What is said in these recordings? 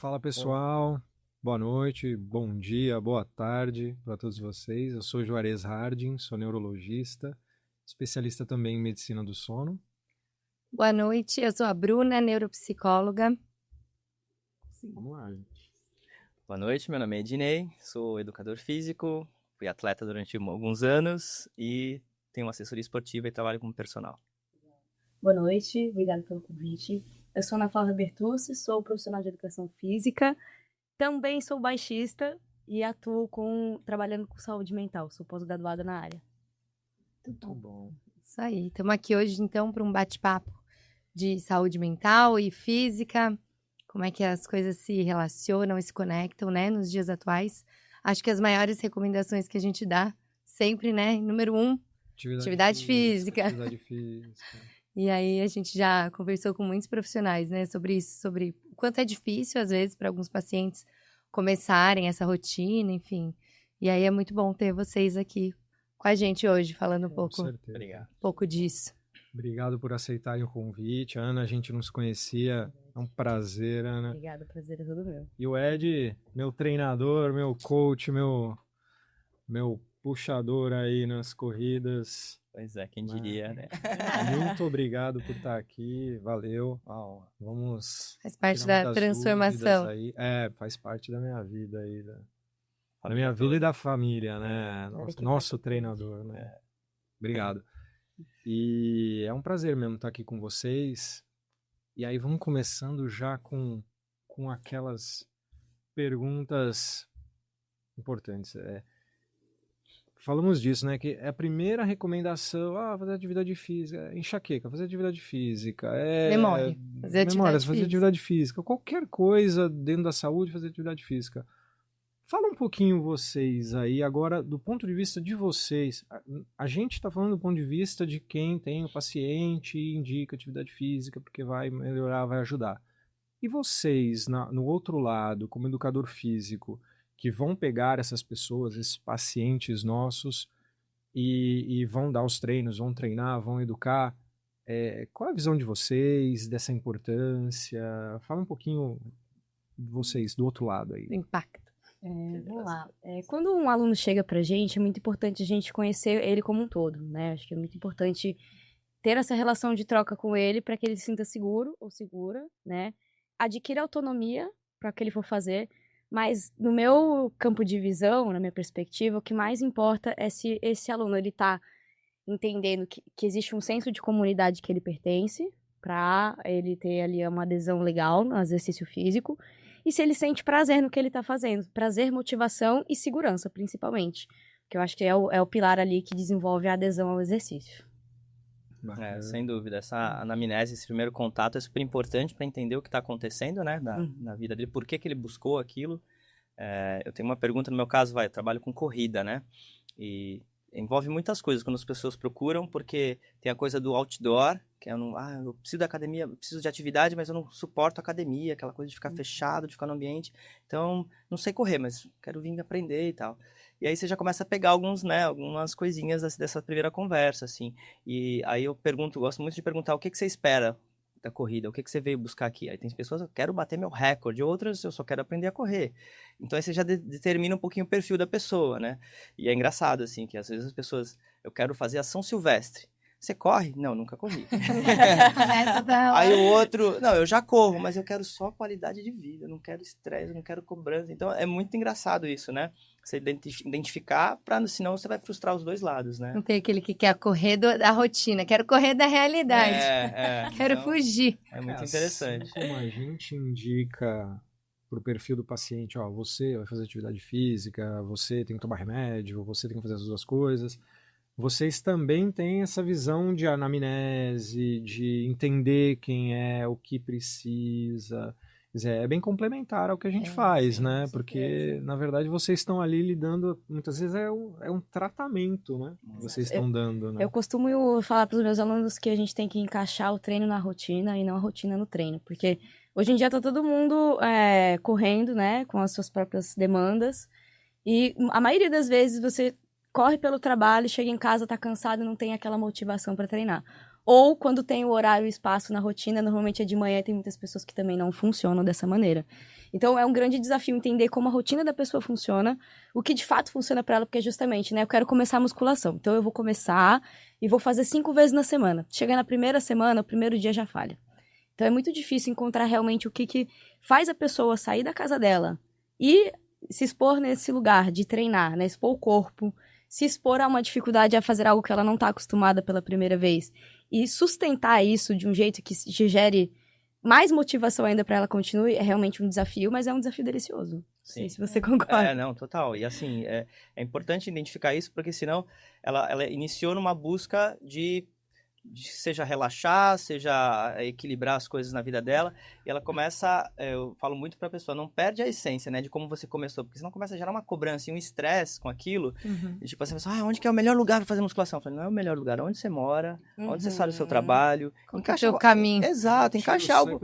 Fala pessoal, boa noite, bom dia, boa tarde para todos vocês. Eu sou Juarez Harding, sou neurologista, especialista também em medicina do sono. Boa noite, eu sou a Bruna, neuropsicóloga. Vamos lá, gente. Boa noite, meu nome é Ednei, sou educador físico, fui atleta durante alguns anos e tenho uma assessoria esportiva e trabalho como personal. Boa noite, obrigada pelo convite. Eu sou Ana Flávia Bertucci, sou profissional de educação física, também sou baixista e atuo trabalhando com saúde mental, sou pós-graduada na área. Muito bom. Isso aí, estamos aqui hoje então para um bate-papo de saúde mental e física, como é que as coisas se relacionam e se conectam, né, nos dias atuais. Acho que as maiores recomendações que a gente dá sempre, né, número 1, atividade física. Atividade física. E aí a gente já conversou com muitos profissionais, né, sobre isso, sobre o quanto é difícil, às vezes, para alguns pacientes começarem essa rotina, enfim. E aí é muito bom ter vocês aqui com a gente hoje, falando Com um certeza. pouco disso. Obrigado por aceitarem o convite. Ana, a gente não se conhecia, é um prazer, Ana. Obrigada, o prazer é todo meu. E o Ed, meu treinador, meu coach, meu puxador aí nas corridas. Pois é, quem diria, né? Muito obrigado por estar aqui, valeu. Vamos Faz parte tirar da muitas transformação. dúvidas aí. Faz parte da minha vida aí, da minha vida e da família, né? Nosso treinador, né? Obrigado. E é um prazer mesmo estar aqui com vocês. E aí vamos começando já com aquelas perguntas importantes. Falamos disso, né? Que é a primeira recomendação, fazer atividade física, enxaqueca, fazer atividade física, Memória, fazer atividade física, qualquer coisa dentro da saúde, fazer atividade física. Fala um pouquinho vocês aí, agora, do ponto de vista de vocês. A gente está falando do ponto de vista de quem tem o paciente e indica atividade física, porque vai melhorar, vai ajudar. E vocês, no outro lado, como educador físico, que vão pegar essas pessoas, esses pacientes nossos, e vão dar os treinos, vão treinar, vão educar. Qual a visão de vocês, dessa importância? Fala um pouquinho de vocês, do outro lado aí. Do impacto. Vamos lá. Quando um aluno chega pra gente, é muito importante a gente conhecer ele como um todo, né? Acho que é muito importante ter essa relação de troca com ele para que ele se sinta seguro ou segura, né? Adquira autonomia para o que ele for fazer, mas no meu campo de visão, na minha perspectiva, o que mais importa é se esse aluno ele tá entendendo que existe um senso de comunidade que ele pertence, para ele ter ali uma adesão legal no exercício físico, e se ele sente prazer no que ele está fazendo, prazer, motivação e segurança, principalmente, que eu acho que é o pilar ali que desenvolve a adesão ao exercício. Sem dúvida, essa anamnese, esse primeiro contato é super importante para entender o que está acontecendo, né, na vida dele, por que ele buscou aquilo. Eu tenho uma pergunta, no meu caso, eu trabalho com corrida, né, e envolve muitas coisas quando as pessoas procuram, porque tem a coisa do outdoor, que eu preciso da academia, eu preciso de atividade, mas eu não suporto a academia, aquela coisa de ficar fechado, de ficar no ambiente, então não sei correr, mas quero vir aprender e tal. E aí você já começa a pegar algumas coisinhas dessa primeira conversa, assim. E aí eu gosto muito de perguntar o que você espera da corrida, o que você veio buscar aqui. Aí tem pessoas, eu quero bater meu recorde, outras eu só quero aprender a correr. Então aí você já determina um pouquinho o perfil da pessoa, né? E é engraçado, assim, que às vezes as pessoas, eu quero fazer ação silvestre. Você corre? Não, nunca corri. Aí o outro, não, eu já corro, mas eu quero só qualidade de vida, eu não quero estresse, eu não quero cobrança. Então é muito engraçado isso, né? Você identificar, senão você vai frustrar os dois lados, né? Não tem aquele que quer correr da rotina, quero correr da realidade. Quero então, fugir. É muito interessante. Assim como a gente indica para o perfil do paciente, você vai fazer atividade física, você tem que tomar remédio, você tem que fazer as duas coisas. Vocês também têm essa visão de anamnese, de entender quem é, o que precisa. Quer dizer, é bem complementar ao que a gente faz, né? Porque, na verdade, vocês estão ali lidando, muitas vezes é um tratamento, né? Que vocês estão dando, né? Eu costumo falar para os meus alunos que a gente tem que encaixar o treino na rotina e não a rotina no treino, porque hoje em dia tá todo mundo correndo, né? Com as suas próprias demandas, e a maioria das vezes você corre pelo trabalho, chega em casa, tá cansado e não tem aquela motivação para treinar. Ou quando tem o horário e espaço na rotina, normalmente é de manhã, tem muitas pessoas que também não funcionam dessa maneira. Então, é um grande desafio entender como a rotina da pessoa funciona, o que de fato funciona para ela, porque justamente, né, eu quero começar a musculação. Então, eu vou começar e vou fazer 5 vezes na semana. Chegar na primeira semana, o primeiro dia já falha. Então, é muito difícil encontrar realmente o que faz a pessoa sair da casa dela e se expor nesse lugar de treinar, né, expor o corpo, se expor a uma dificuldade a fazer algo que ela não está acostumada pela primeira vez. E sustentar isso de um jeito que gere mais motivação ainda para ela continue é realmente um desafio, mas é um desafio delicioso. Não sei se você concorda. Não, total. E assim, é importante identificar isso, porque senão ela iniciou numa busca de seja relaxar, seja equilibrar as coisas na vida dela, e ela começa, eu falo muito pra pessoa, não perde a essência, né, de como você começou, porque senão começa a gerar uma cobrança e um estresse com aquilo, e tipo, você pensa, onde que é o melhor lugar pra fazer musculação? Eu falei, não é o melhor lugar, onde você mora, onde você sabe o seu trabalho, encaixa o caminho. Exato, encaixar algo.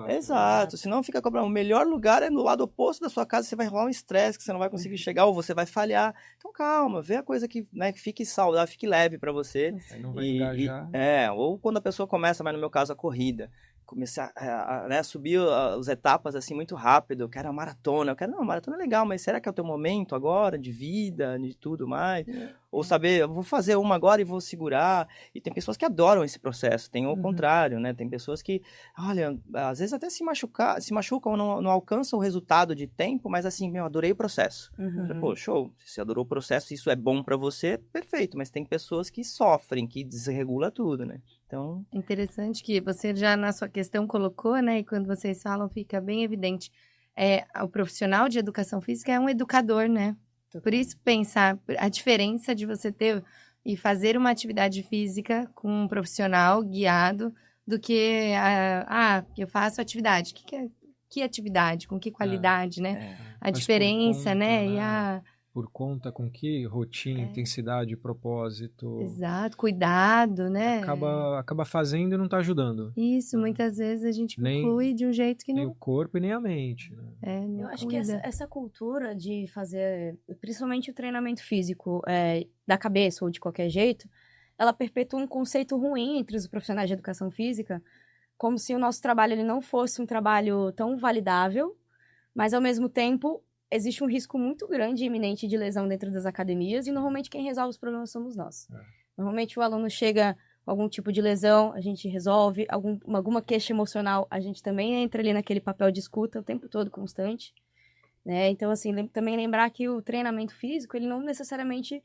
Exato, senão fica cobrando, o melhor lugar é no lado oposto da sua casa, você vai rolar um estresse que você não vai conseguir chegar, ou você vai falhar, então calma, vê a coisa que, né, que fique saudável, fique leve pra você. Aí não vai engajar. Ou quando a pessoa começa, mas no meu caso a corrida, começar a subir as etapas assim muito rápido, eu quero a maratona, a maratona é legal, mas será que é o teu momento agora, de vida, de tudo mais? Ou saber, eu vou fazer uma agora e vou segurar, e tem pessoas que adoram esse processo, tem o contrário, né, tem pessoas que, olha, às vezes até se machucam ou não alcançam o resultado de tempo, mas assim, adorei o processo. Pô, show, se você adorou o processo, isso é bom pra você, perfeito, mas tem pessoas que sofrem, que desregula tudo, né? Então... Interessante que você já na sua questão colocou, né? E quando vocês falam fica bem evidente. O profissional de educação física é um educador, né? Por isso pensar a diferença de você ter e fazer uma atividade física com um profissional guiado do que eu faço atividade. Que atividade? Com que qualidade, né? A diferença, né? Por conta com que rotina, intensidade, propósito. Exato, cuidado, né? Acaba fazendo e não tá ajudando. Isso, muitas vezes a gente inclui de um jeito que não... Nem o corpo e nem a mente. Né? Eu acho que essa cultura de fazer, principalmente o treinamento físico da cabeça ou de qualquer jeito, ela perpetua um conceito ruim entre os profissionais de educação física, como se o nosso trabalho ele não fosse um trabalho tão validável, mas ao mesmo tempo... existe um risco muito grande e iminente de lesão dentro das academias e normalmente quem resolve os problemas somos nós. Normalmente o aluno chega com algum tipo de lesão, a gente resolve, alguma queixa emocional, a gente também entra ali naquele papel de escuta o tempo todo, constante. Né? Então, assim, também lembrar que o treinamento físico, ele não necessariamente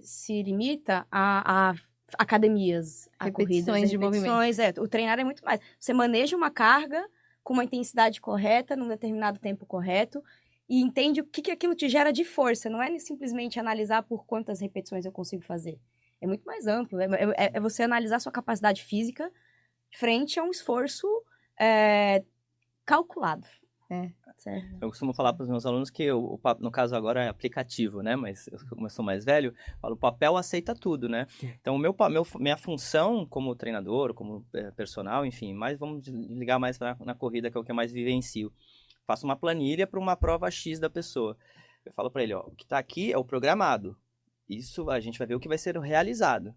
se limita a academias, a corridas, de movimento. O treinar é muito mais. Você maneja uma carga com uma intensidade correta, num determinado tempo correto, e entende o que aquilo te gera de força. Não é simplesmente analisar por quantas repetições eu consigo fazer. É muito mais amplo. É você analisar sua capacidade física frente a um esforço calculado. Certo. Eu costumo falar para os meus alunos que, no caso agora é aplicativo, né? Mas como eu sou mais velho, eu falo, o papel aceita tudo, né? Então, minha função como treinador, como personal, enfim, mas vamos ligar mais na corrida, que é o que eu mais vivencio. Faço uma planilha para uma prova X da pessoa. Eu falo para ele, o que está aqui é o programado. Isso a gente vai ver o que vai ser realizado,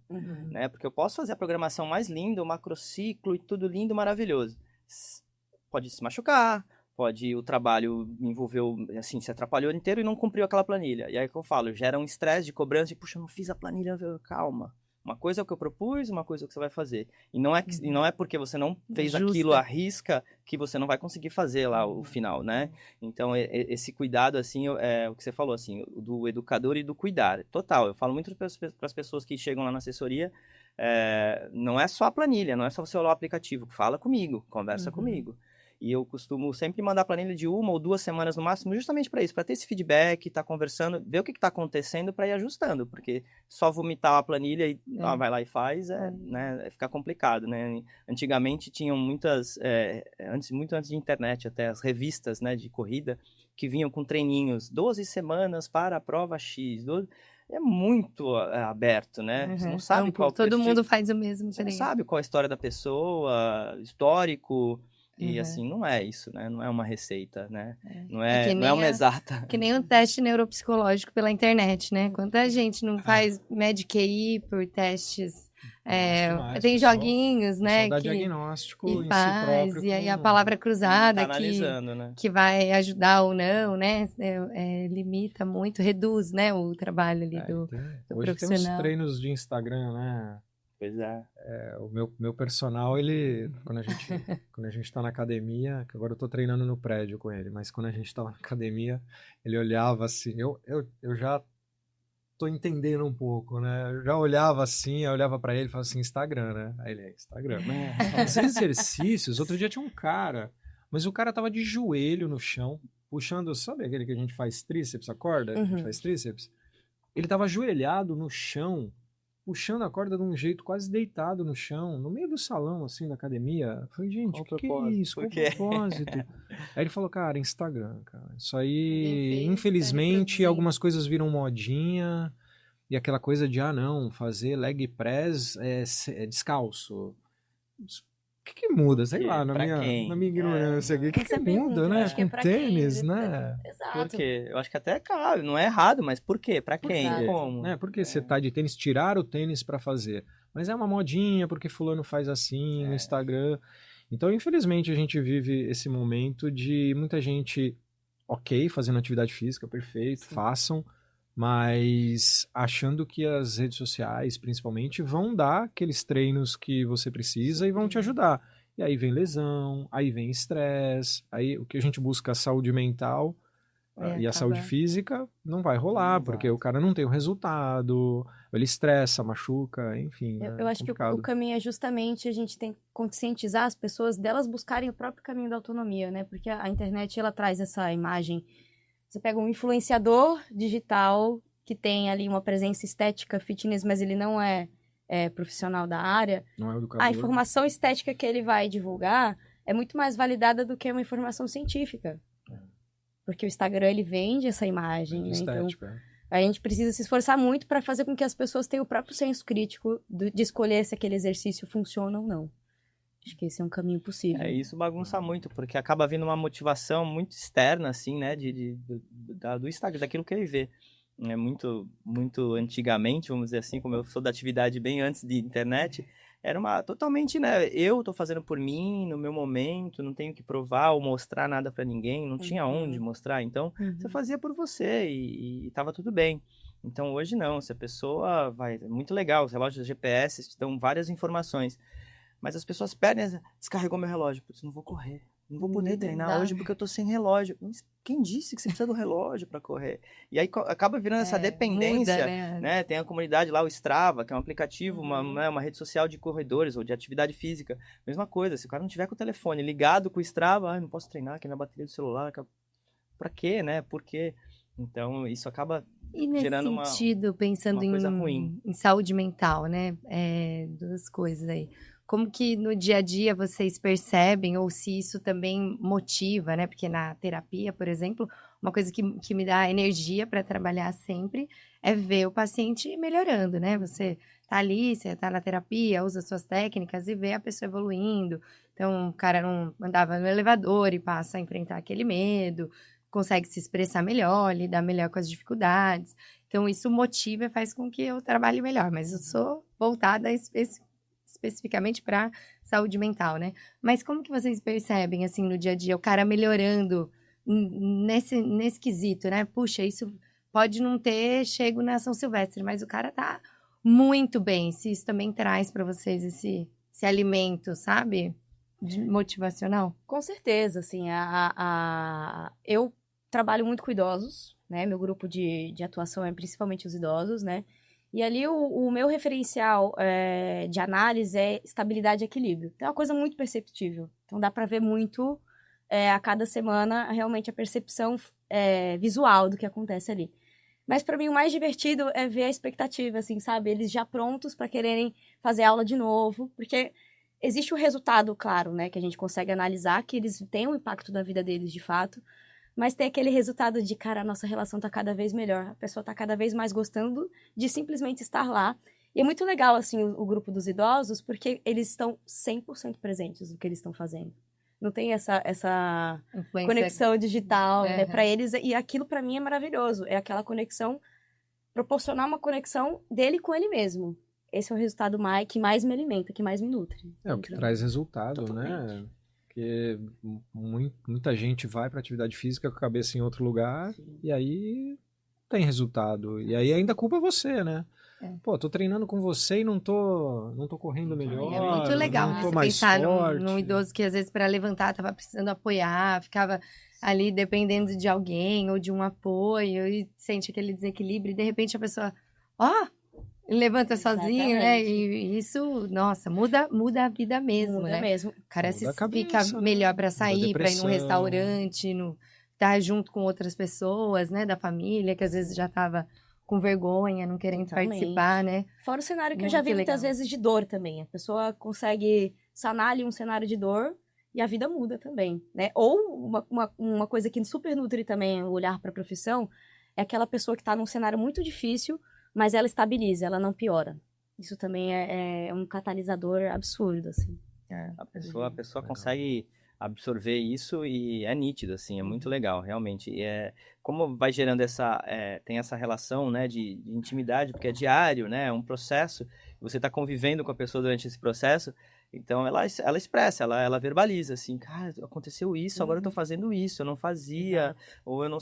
né? Porque eu posso fazer a programação mais linda, o macrociclo e tudo lindo, maravilhoso. Pode se machucar, o trabalho envolveu, assim, se atrapalhou inteiro e não cumpriu aquela planilha. E aí que eu falo, gera um estresse de cobrança de, puxa, eu não fiz a planilha, calma. Uma coisa é o que eu propus, uma coisa é o que você vai fazer. E não é porque você não fez aquilo à risca que você não vai conseguir fazer lá o final, né? Então, esse cuidado, assim, é o que você falou, assim, do educador e do cuidar. Total, eu falo muito para as pessoas que chegam lá na assessoria, não é só a planilha, não é só você olhar o aplicativo, fala comigo, conversa comigo. E eu costumo sempre mandar planilha de 1 ou 2 semanas no máximo, justamente para isso, para ter esse feedback, estar conversando, ver o que está acontecendo para ir ajustando, porque só vomitar a planilha e vai lá e faz, fica complicado, né? Antigamente tinham muitas, muito antes de internet até, as revistas, né, de corrida, que vinham com treininhos, 12 semanas para a prova X, é muito aberto, né? Você não sabe qual todo mundo faz o mesmo treino. Você não sabe qual a história da pessoa, histórico... E assim, não é isso, né? Não é uma receita, né? Não é uma exata. Que nem um teste neuropsicológico pela internet, né? Quanta gente não faz MED-QI por testes Demais, tem pessoal. joguinhos, né? Dá Que diagnóstico que em si faz, próprio. e aí a com- palavra cruzada Tá analisando, né? que vai ajudar ou não, né? Limita muito, reduz, né, o trabalho ali do Hoje tem uns profissional. treinos de Instagram, né? Pois é. O meu personal, ele, quando a gente tá na academia, que agora eu tô treinando no prédio com ele, mas quando a gente tava na academia, ele olhava assim, eu já tô entendendo um pouco, né? Eu já olhava assim, eu olhava pra ele e falava assim, Instagram, né? Aí ele, Instagram. Os exercícios, outro dia tinha um cara, mas o cara tava de joelho no chão, puxando, sabe aquele que a gente faz tríceps, a corda? Que a gente faz tríceps? Ele tava ajoelhado no chão, puxando a corda de um jeito quase deitado no chão, no meio do salão, assim, da academia. Eu falei, gente, Qual que é propósito? isso? Por Qual quê? propósito? Aí ele falou, cara, Instagram, cara. Isso aí, Ninguém fez, tá infelizmente, reproduzindo. algumas coisas viram modinha, e aquela coisa de, não, fazer leg press é descalço. O que muda? Sei lá, na Pra minha quem? ignorância aqui. O que Essa é a muda, pergunta, né? acho que é Com pra tênis, quem? né? Exato. Por quê? Eu acho que até cabe, não é errado, mas por quê? Pra quem? Exato. Como? Né? Porque você tá de tênis, tirar o tênis para fazer. Mas é uma modinha, porque fulano faz assim no Instagram. Então, infelizmente, a gente vive esse momento de muita gente, ok, fazendo atividade física, perfeito, façam, mas achando que as redes sociais, principalmente, vão dar aqueles treinos que você precisa e vão te ajudar. E aí vem lesão, aí vem estresse, aí o que a gente busca, a saúde mental, e a saúde física não vai rolar, porque o cara não tem o resultado, ele estressa, machuca, enfim. Eu acho que o caminho é justamente a gente tem que conscientizar as pessoas delas buscarem o próprio caminho da autonomia, né? Porque a internet, ela traz essa imagem. Você pega um influenciador digital que tem ali uma presença estética, fitness, mas ele não é profissional da área. Não é educador. A informação estética que ele vai divulgar é muito mais validada do que uma informação científica. Porque o Instagram, ele vende essa imagem, né? Então, a gente precisa se esforçar muito para fazer com que as pessoas tenham o próprio senso crítico de escolher se aquele exercício funciona ou não. Acho que esse é um caminho possível. Isso bagunça muito, porque acaba vindo uma motivação muito externa, assim, né, do Instagram, daquilo que ele vê. É muito antigamente, vamos dizer assim, como eu sou da atividade bem antes de internet, era totalmente, né, eu tô fazendo por mim, no meu momento, não tenho que provar ou mostrar nada para ninguém, não tinha onde mostrar, então você fazia por você e tava tudo bem. Então hoje não, se a pessoa vai, é muito legal, os relógios GPS te dão várias informações, mas as pessoas perdem, descarregou meu relógio, putz, não vou correr, não vou poder treinar hoje porque eu tô sem relógio. Mas quem disse que você precisa do relógio para correr? E aí acaba virando essa dependência, muda, né? Tem a comunidade lá, o Strava, que é um aplicativo, uma rede social de corredores ou de atividade física. Mesma coisa, se o cara não tiver com o telefone ligado com o Strava, não posso treinar, que é minha bateria do celular. Pra quê, né? Por quê? Então, isso acaba E nesse gerando sentido, pensando uma coisa ruim. em saúde mental, né? Duas coisas aí. Como que no dia a dia vocês percebem, ou se isso também motiva, né? Porque na terapia, por exemplo, uma coisa que me dá energia para trabalhar sempre é ver o paciente melhorando, né? Você tá ali, você tá na terapia, usa suas técnicas e vê a pessoa evoluindo. Então, o cara não andava no elevador e passa a enfrentar aquele medo, consegue se expressar melhor, lidar melhor com as dificuldades. Então, isso motiva e faz com que eu trabalhe melhor. Mas eu sou voltada especificamente para saúde mental, né? Mas como que vocês percebem, assim, no dia a dia, o cara melhorando nesse quesito, né? Puxa, isso pode não ter chego na São Silvestre, mas o cara tá muito bem. Se isso também traz para vocês esse alimento, sabe? Motivacional. Com certeza, assim, eu trabalho muito com idosos, né? Meu grupo de atuação é principalmente os idosos, né? E ali o meu referencial de análise é estabilidade e equilíbrio. Então é uma coisa muito perceptível. Então dá para ver muito a cada semana realmente a percepção visual do que acontece ali. Mas para mim o mais divertido é ver a expectativa, assim, sabe? Eles já prontos para quererem fazer aula de novo, porque existe o resultado, claro, né? Que a gente consegue analisar, que eles têm um impacto na vida deles de fato. Mas tem aquele resultado de, cara, a nossa relação tá cada vez melhor. A pessoa tá cada vez mais gostando de simplesmente estar lá. E é muito legal, assim, o grupo dos idosos, porque eles estão 100% presentes no que eles estão fazendo. Não tem essa conexão digital, né, pra eles. E aquilo, pra mim, é maravilhoso. É aquela conexão, proporcionar uma conexão dele com ele mesmo. esse é o resultado que mais me alimenta, que mais me nutre. É o que traz resultado, Totalmente. né? Porque muita gente vai para atividade física com a cabeça em outro lugar e aí tem resultado. E aí ainda culpa você, né? Pô, tô treinando com você e não tô correndo melhor. É muito legal, não né? tô Você mais pensar forte. num idoso que às vezes para levantar tava precisando apoiar, ficava ali dependendo de alguém ou de um apoio e sente aquele desequilíbrio e de repente a pessoa, levanta sozinho, né? E isso, nossa, muda a vida mesmo, Muda né? mesmo. O cara Muda a fica cabeça, melhor né? para Muda a sair, para ir num depressão. restaurante, estar junto com outras pessoas, né? Da família, que às vezes já tava com vergonha, não querendo Totalmente. participar, né? Fora o cenário que eu Muito já vi legal. muitas vezes de dor também. A pessoa consegue sanar ali um cenário de dor e a vida muda também, né? Ou uma coisa que super nutre também o olhar para a profissão é aquela pessoa que está num cenário muito difícil, mas ela estabiliza, ela não piora. Isso também é um catalisador absurdo, assim. A pessoa consegue absorver isso e é nítido, assim, é muito legal, realmente. E como vai gerando tem essa relação, né, de intimidade, porque é diário, né, é um processo, você está convivendo com a pessoa durante esse processo, então ela expressa, ela verbaliza, assim, cara, aconteceu isso, agora eu tô fazendo isso, eu não fazia, ou eu não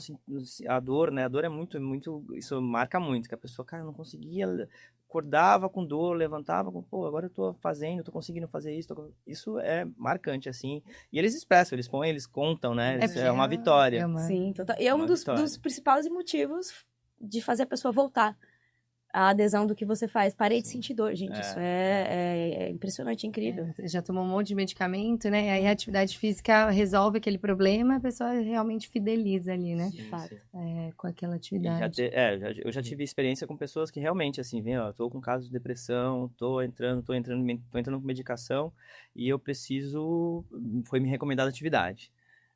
a dor, né, a dor é muito, muito, isso marca muito, que a pessoa, cara, eu não conseguia, acordava com dor, levantava com, pô, agora eu tô fazendo, tô conseguindo fazer isso, isso é marcante, assim, e eles expressam, eles contam, né, isso é uma vitória. Sim, total. E é um dos principais motivos de fazer a pessoa voltar a adesão do que você faz. Parei de sentir dor, gente, isso é impressionante, incrível. Você já tomou um monte de medicamento, né, aí a atividade física resolve aquele problema, a pessoa realmente fideliza ali, né, de fato. Com aquela atividade. Eu já tive experiência com pessoas que realmente, assim, vem, ó, tô com caso de depressão, tô entrando com medicação e eu preciso, foi me recomendada atividade.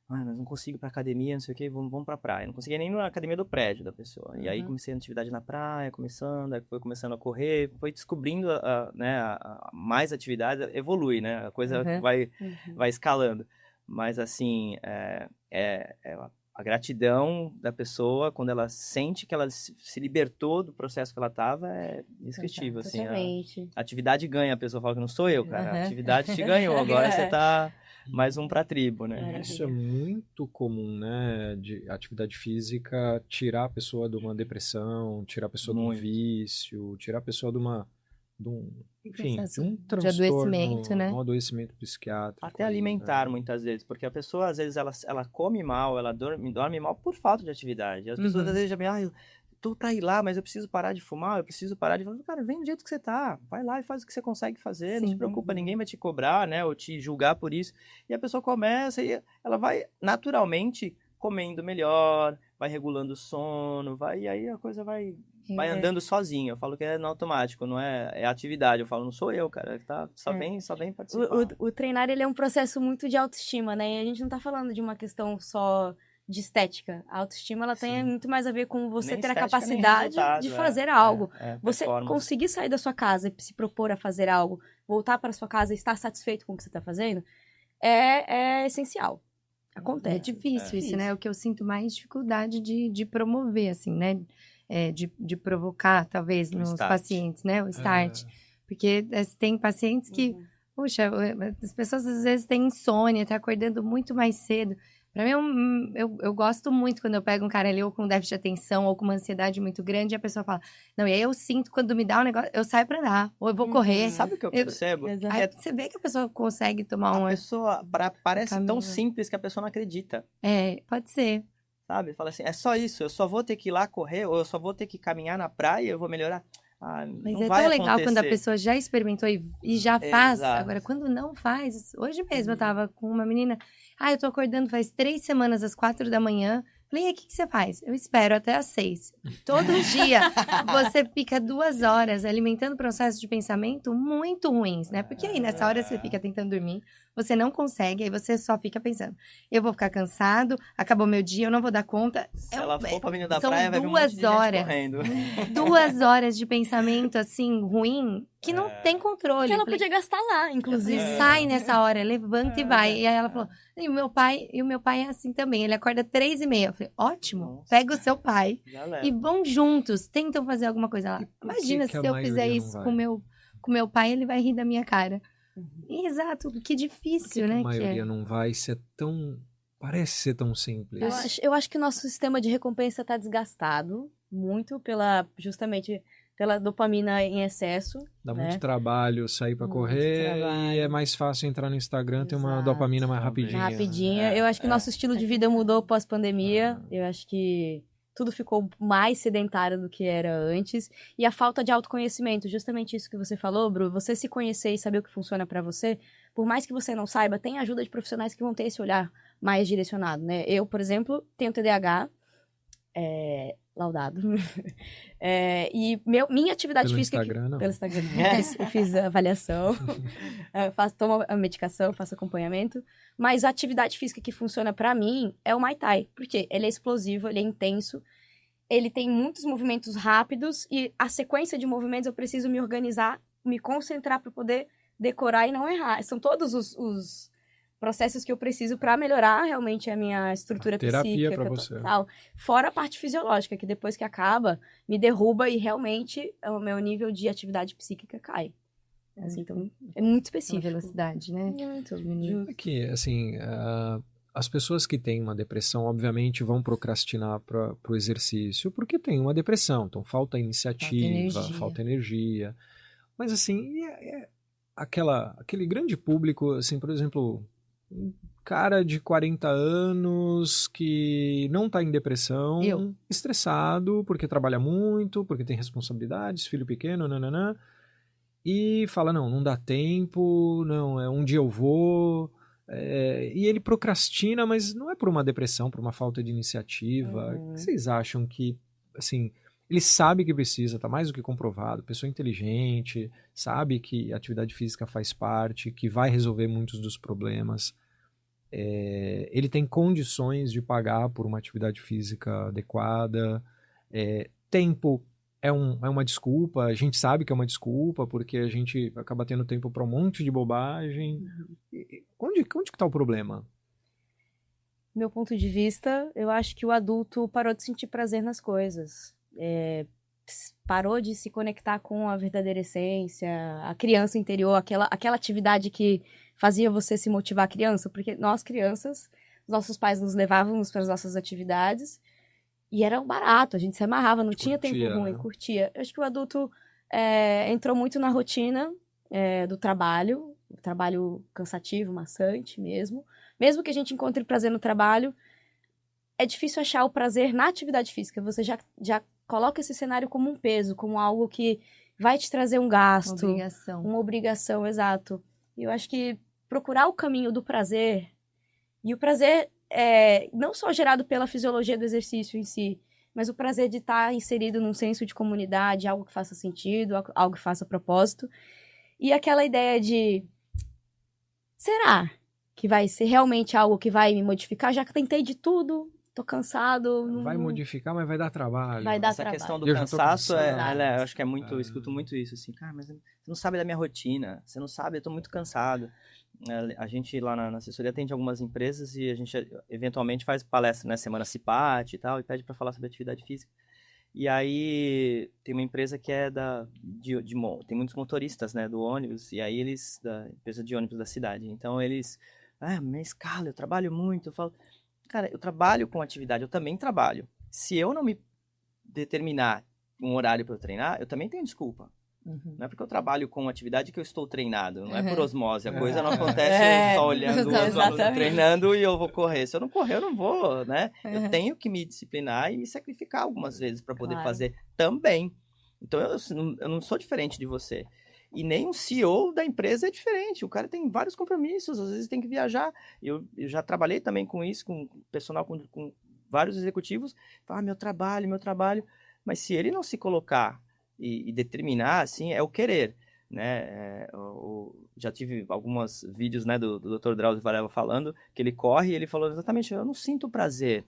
Mas não consigo ir pra academia, não sei o que, vamos pra praia. Não conseguia nem na academia do prédio da pessoa. E aí comecei a atividade na praia, aí foi começando a correr, foi descobrindo mais atividades, evolui, né? A coisa vai escalando. Mas assim, a gratidão da pessoa, quando ela sente que ela se libertou do processo que ela estava, é indescritível. Assim, a atividade ganha, a pessoa fala que não sou eu, cara. A atividade te ganhou, agora você tá mais um pra tribo, né? Isso é muito comum, né? De atividade física tirar a pessoa de uma depressão, tirar a pessoa de um vício, tirar a pessoa de um transtorno, de adoecimento, né? Um adoecimento psiquiátrico. Até alimentar, muitas vezes, porque a pessoa, às vezes, ela come mal, ela dorme mal por falta de atividade. As pessoas, às vezes, já me tô pra ir lá, mas eu preciso parar de fumar, eu preciso parar de... Cara, vem do jeito que você tá, vai lá e faz o que você consegue fazer, não se preocupa, ninguém vai te cobrar, né, ou te julgar por isso. E a pessoa começa e ela vai, naturalmente, comendo melhor, vai regulando o sono, e aí a coisa vai andando sozinha. Eu falo que é no automático, não é atividade. Eu falo, não sou eu, cara, tá, só vem participar. O treinar, ele é um processo muito de autoestima, né, e a gente não tá falando de uma questão só de estética. A autoestima, ela tem muito mais a ver com você ter a capacidade de fazer algo. Você conseguir sair da sua casa e se propor a fazer algo, voltar para sua casa e estar satisfeito com o que você está fazendo, é essencial. Acontece. É difícil isso, né? É o que eu sinto mais dificuldade de promover, assim, né? De provocar, talvez, nos pacientes, né? O start. Porque tem pacientes que, puxa, as pessoas às vezes têm insônia, tá acordando muito mais cedo. Pra mim, eu gosto muito quando eu pego um cara ali ou com déficit de atenção ou com uma ansiedade muito grande e a pessoa fala, não, e aí eu sinto quando me dá um negócio, eu saio pra andar, ou eu vou correr. Sabe o que eu percebo? Aí você vê que a pessoa consegue tomar uma... A pessoa, parece tão simples que a pessoa não acredita. Pode ser. Sabe? Fala assim, é só isso, eu só vou ter que ir lá correr, ou eu só vou ter que caminhar na praia e eu vou melhorar. Mas é tão legal quando a pessoa já experimentou e já faz. Agora, quando não faz... Hoje mesmo eu tava com uma menina... eu tô acordando faz 3 semanas, às 4 da manhã. Falei, e aí, o que você faz? Eu espero até às 6. Todo dia você fica 2 horas alimentando processos de pensamento muito ruins, né? Porque aí, nessa hora, você fica tentando dormir, você não consegue, aí você só fica pensando, eu vou ficar cansado, acabou meu dia, eu não vou dar conta. Se ela for pra menina da são praia, vai vir um monte de gente correndo. 2 horas de pensamento, assim, ruim, que não tem controle. Que ela podia gastar lá, inclusive. Sai nessa hora, levanta e vai. E aí ela falou, e o meu pai é assim também, ele acorda 3h30. Eu falei, ótimo, pega o seu pai e vão juntos, tentam fazer alguma coisa lá. Imagina se eu fizer isso com com meu pai, ele vai rir da minha cara. Exato, que difícil, né? A maioria não vai ser tão... Parece ser tão simples. Eu acho que o nosso sistema de recompensa está desgastado muito justamente pela dopamina em excesso. Dá né? muito trabalho sair pra Muito correr trabalho. e é mais fácil entrar no Instagram, ter uma Exato. dopamina mais Rapidinho. rapidinha. Eu acho que o nosso estilo de vida mudou pós-pandemia. Eu acho que tudo ficou mais sedentário do que era antes. E a falta de autoconhecimento, justamente isso que você falou, Bru, você se conhecer e saber o que funciona pra você, por mais que você não saiba, tem ajuda de profissionais que vão ter esse olhar mais direcionado, né? Eu, por exemplo, tenho TDAH, laudado. E minha atividade Pelo física... Instagram, não. Pelo Instagram. Eu fiz a avaliação, tomo a medicação, faço acompanhamento. Mas a atividade física que funciona pra mim é o Muay Thai. Porque ele é explosivo, ele é intenso, ele tem muitos movimentos rápidos e a sequência de movimentos eu preciso me organizar, me concentrar para poder decorar e não errar. São todos os processos que eu preciso para melhorar realmente a minha estrutura Terapia psíquica. pra você. Tal. Fora a parte fisiológica, que depois que acaba, me derruba e realmente o meu nível de atividade psíquica cai. Assim, então, é muito Uma específico. velocidade, né? Muito. É que, assim, as pessoas que têm uma depressão, obviamente, vão procrastinar para o exercício, porque tem uma depressão, então falta iniciativa, falta energia. Mas, assim, aquele grande público, assim, por exemplo, um cara de 40 anos que não está em depressão, estressado, porque trabalha muito, porque tem responsabilidades, filho pequeno, nananã, e fala, não dá tempo, não, um dia eu vou... e ele procrastina, mas não é por uma depressão, por uma falta de iniciativa. O que vocês acham que, assim, ele sabe que precisa, tá mais do que comprovado, pessoa inteligente, sabe que a atividade física faz parte, que vai resolver muitos dos problemas. Ele tem condições de pagar por uma atividade física adequada. Tempo é uma desculpa, a gente sabe que é uma desculpa, porque a gente acaba tendo tempo para um monte de bobagem. Onde que está o problema? Meu ponto de vista, eu acho que o adulto parou de sentir prazer nas coisas. Parou de se conectar com a verdadeira essência, a criança interior, aquela atividade que fazia você se motivar a criança. Porque nós, crianças, nossos pais nos levávamos para as nossas atividades e era um barato, a gente se amarrava, não tinha tempo ruim, curtia. Eu acho que o adulto entrou muito na rotina do trabalho, o trabalho cansativo, maçante mesmo. Mesmo que a gente encontre prazer no trabalho, é difícil achar o prazer na atividade física. Você já coloca esse cenário como um peso, como algo que vai te trazer um gasto. Uma obrigação, exato. E eu acho que procurar o caminho do prazer, e o prazer não só gerado pela fisiologia do exercício em si, mas o prazer de estar inserido num senso de comunidade, algo que faça sentido, algo que faça propósito. E aquela ideia de, será que vai ser realmente algo que vai me modificar? Já que tentei de tudo, tô cansado. Vai modificar, mas vai dar trabalho. Essa questão do cansaço, eu acho que é muito, eu escuto muito isso, assim, cara, mas você não sabe da minha rotina, você não sabe, eu tô muito cansado. A gente lá na assessoria atende algumas empresas e a gente eventualmente faz palestra, né, semana CIPAT e tal, e pede para falar sobre atividade física. E aí tem uma empresa que é tem muitos motoristas, né, do ônibus, e aí da empresa de ônibus da cidade, então eles, minha escala, eu trabalho muito, eu falo, cara, eu trabalho com atividade, eu também trabalho. Se eu não me determinar um horário para eu treinar, eu também tenho desculpa. Não é porque eu trabalho com atividade que eu estou treinado, não é por osmose, a coisa não acontece só olhando os alunos treinando e eu vou correr. Se eu não correr, eu não vou, né? Eu tenho que me disciplinar e me sacrificar algumas vezes para poder fazer também. Então eu não sou diferente de você. E nem um CEO da empresa é diferente. O cara tem vários compromissos, às vezes tem que viajar. Eu já trabalhei também com isso, com personal, com vários executivos. Meu trabalho. Mas se ele não se colocar e determinar, assim, é o querer, né? Já tive alguns vídeos, né, do Dr. Drauzio Varela falando que ele corre e ele falou exatamente, eu não sinto prazer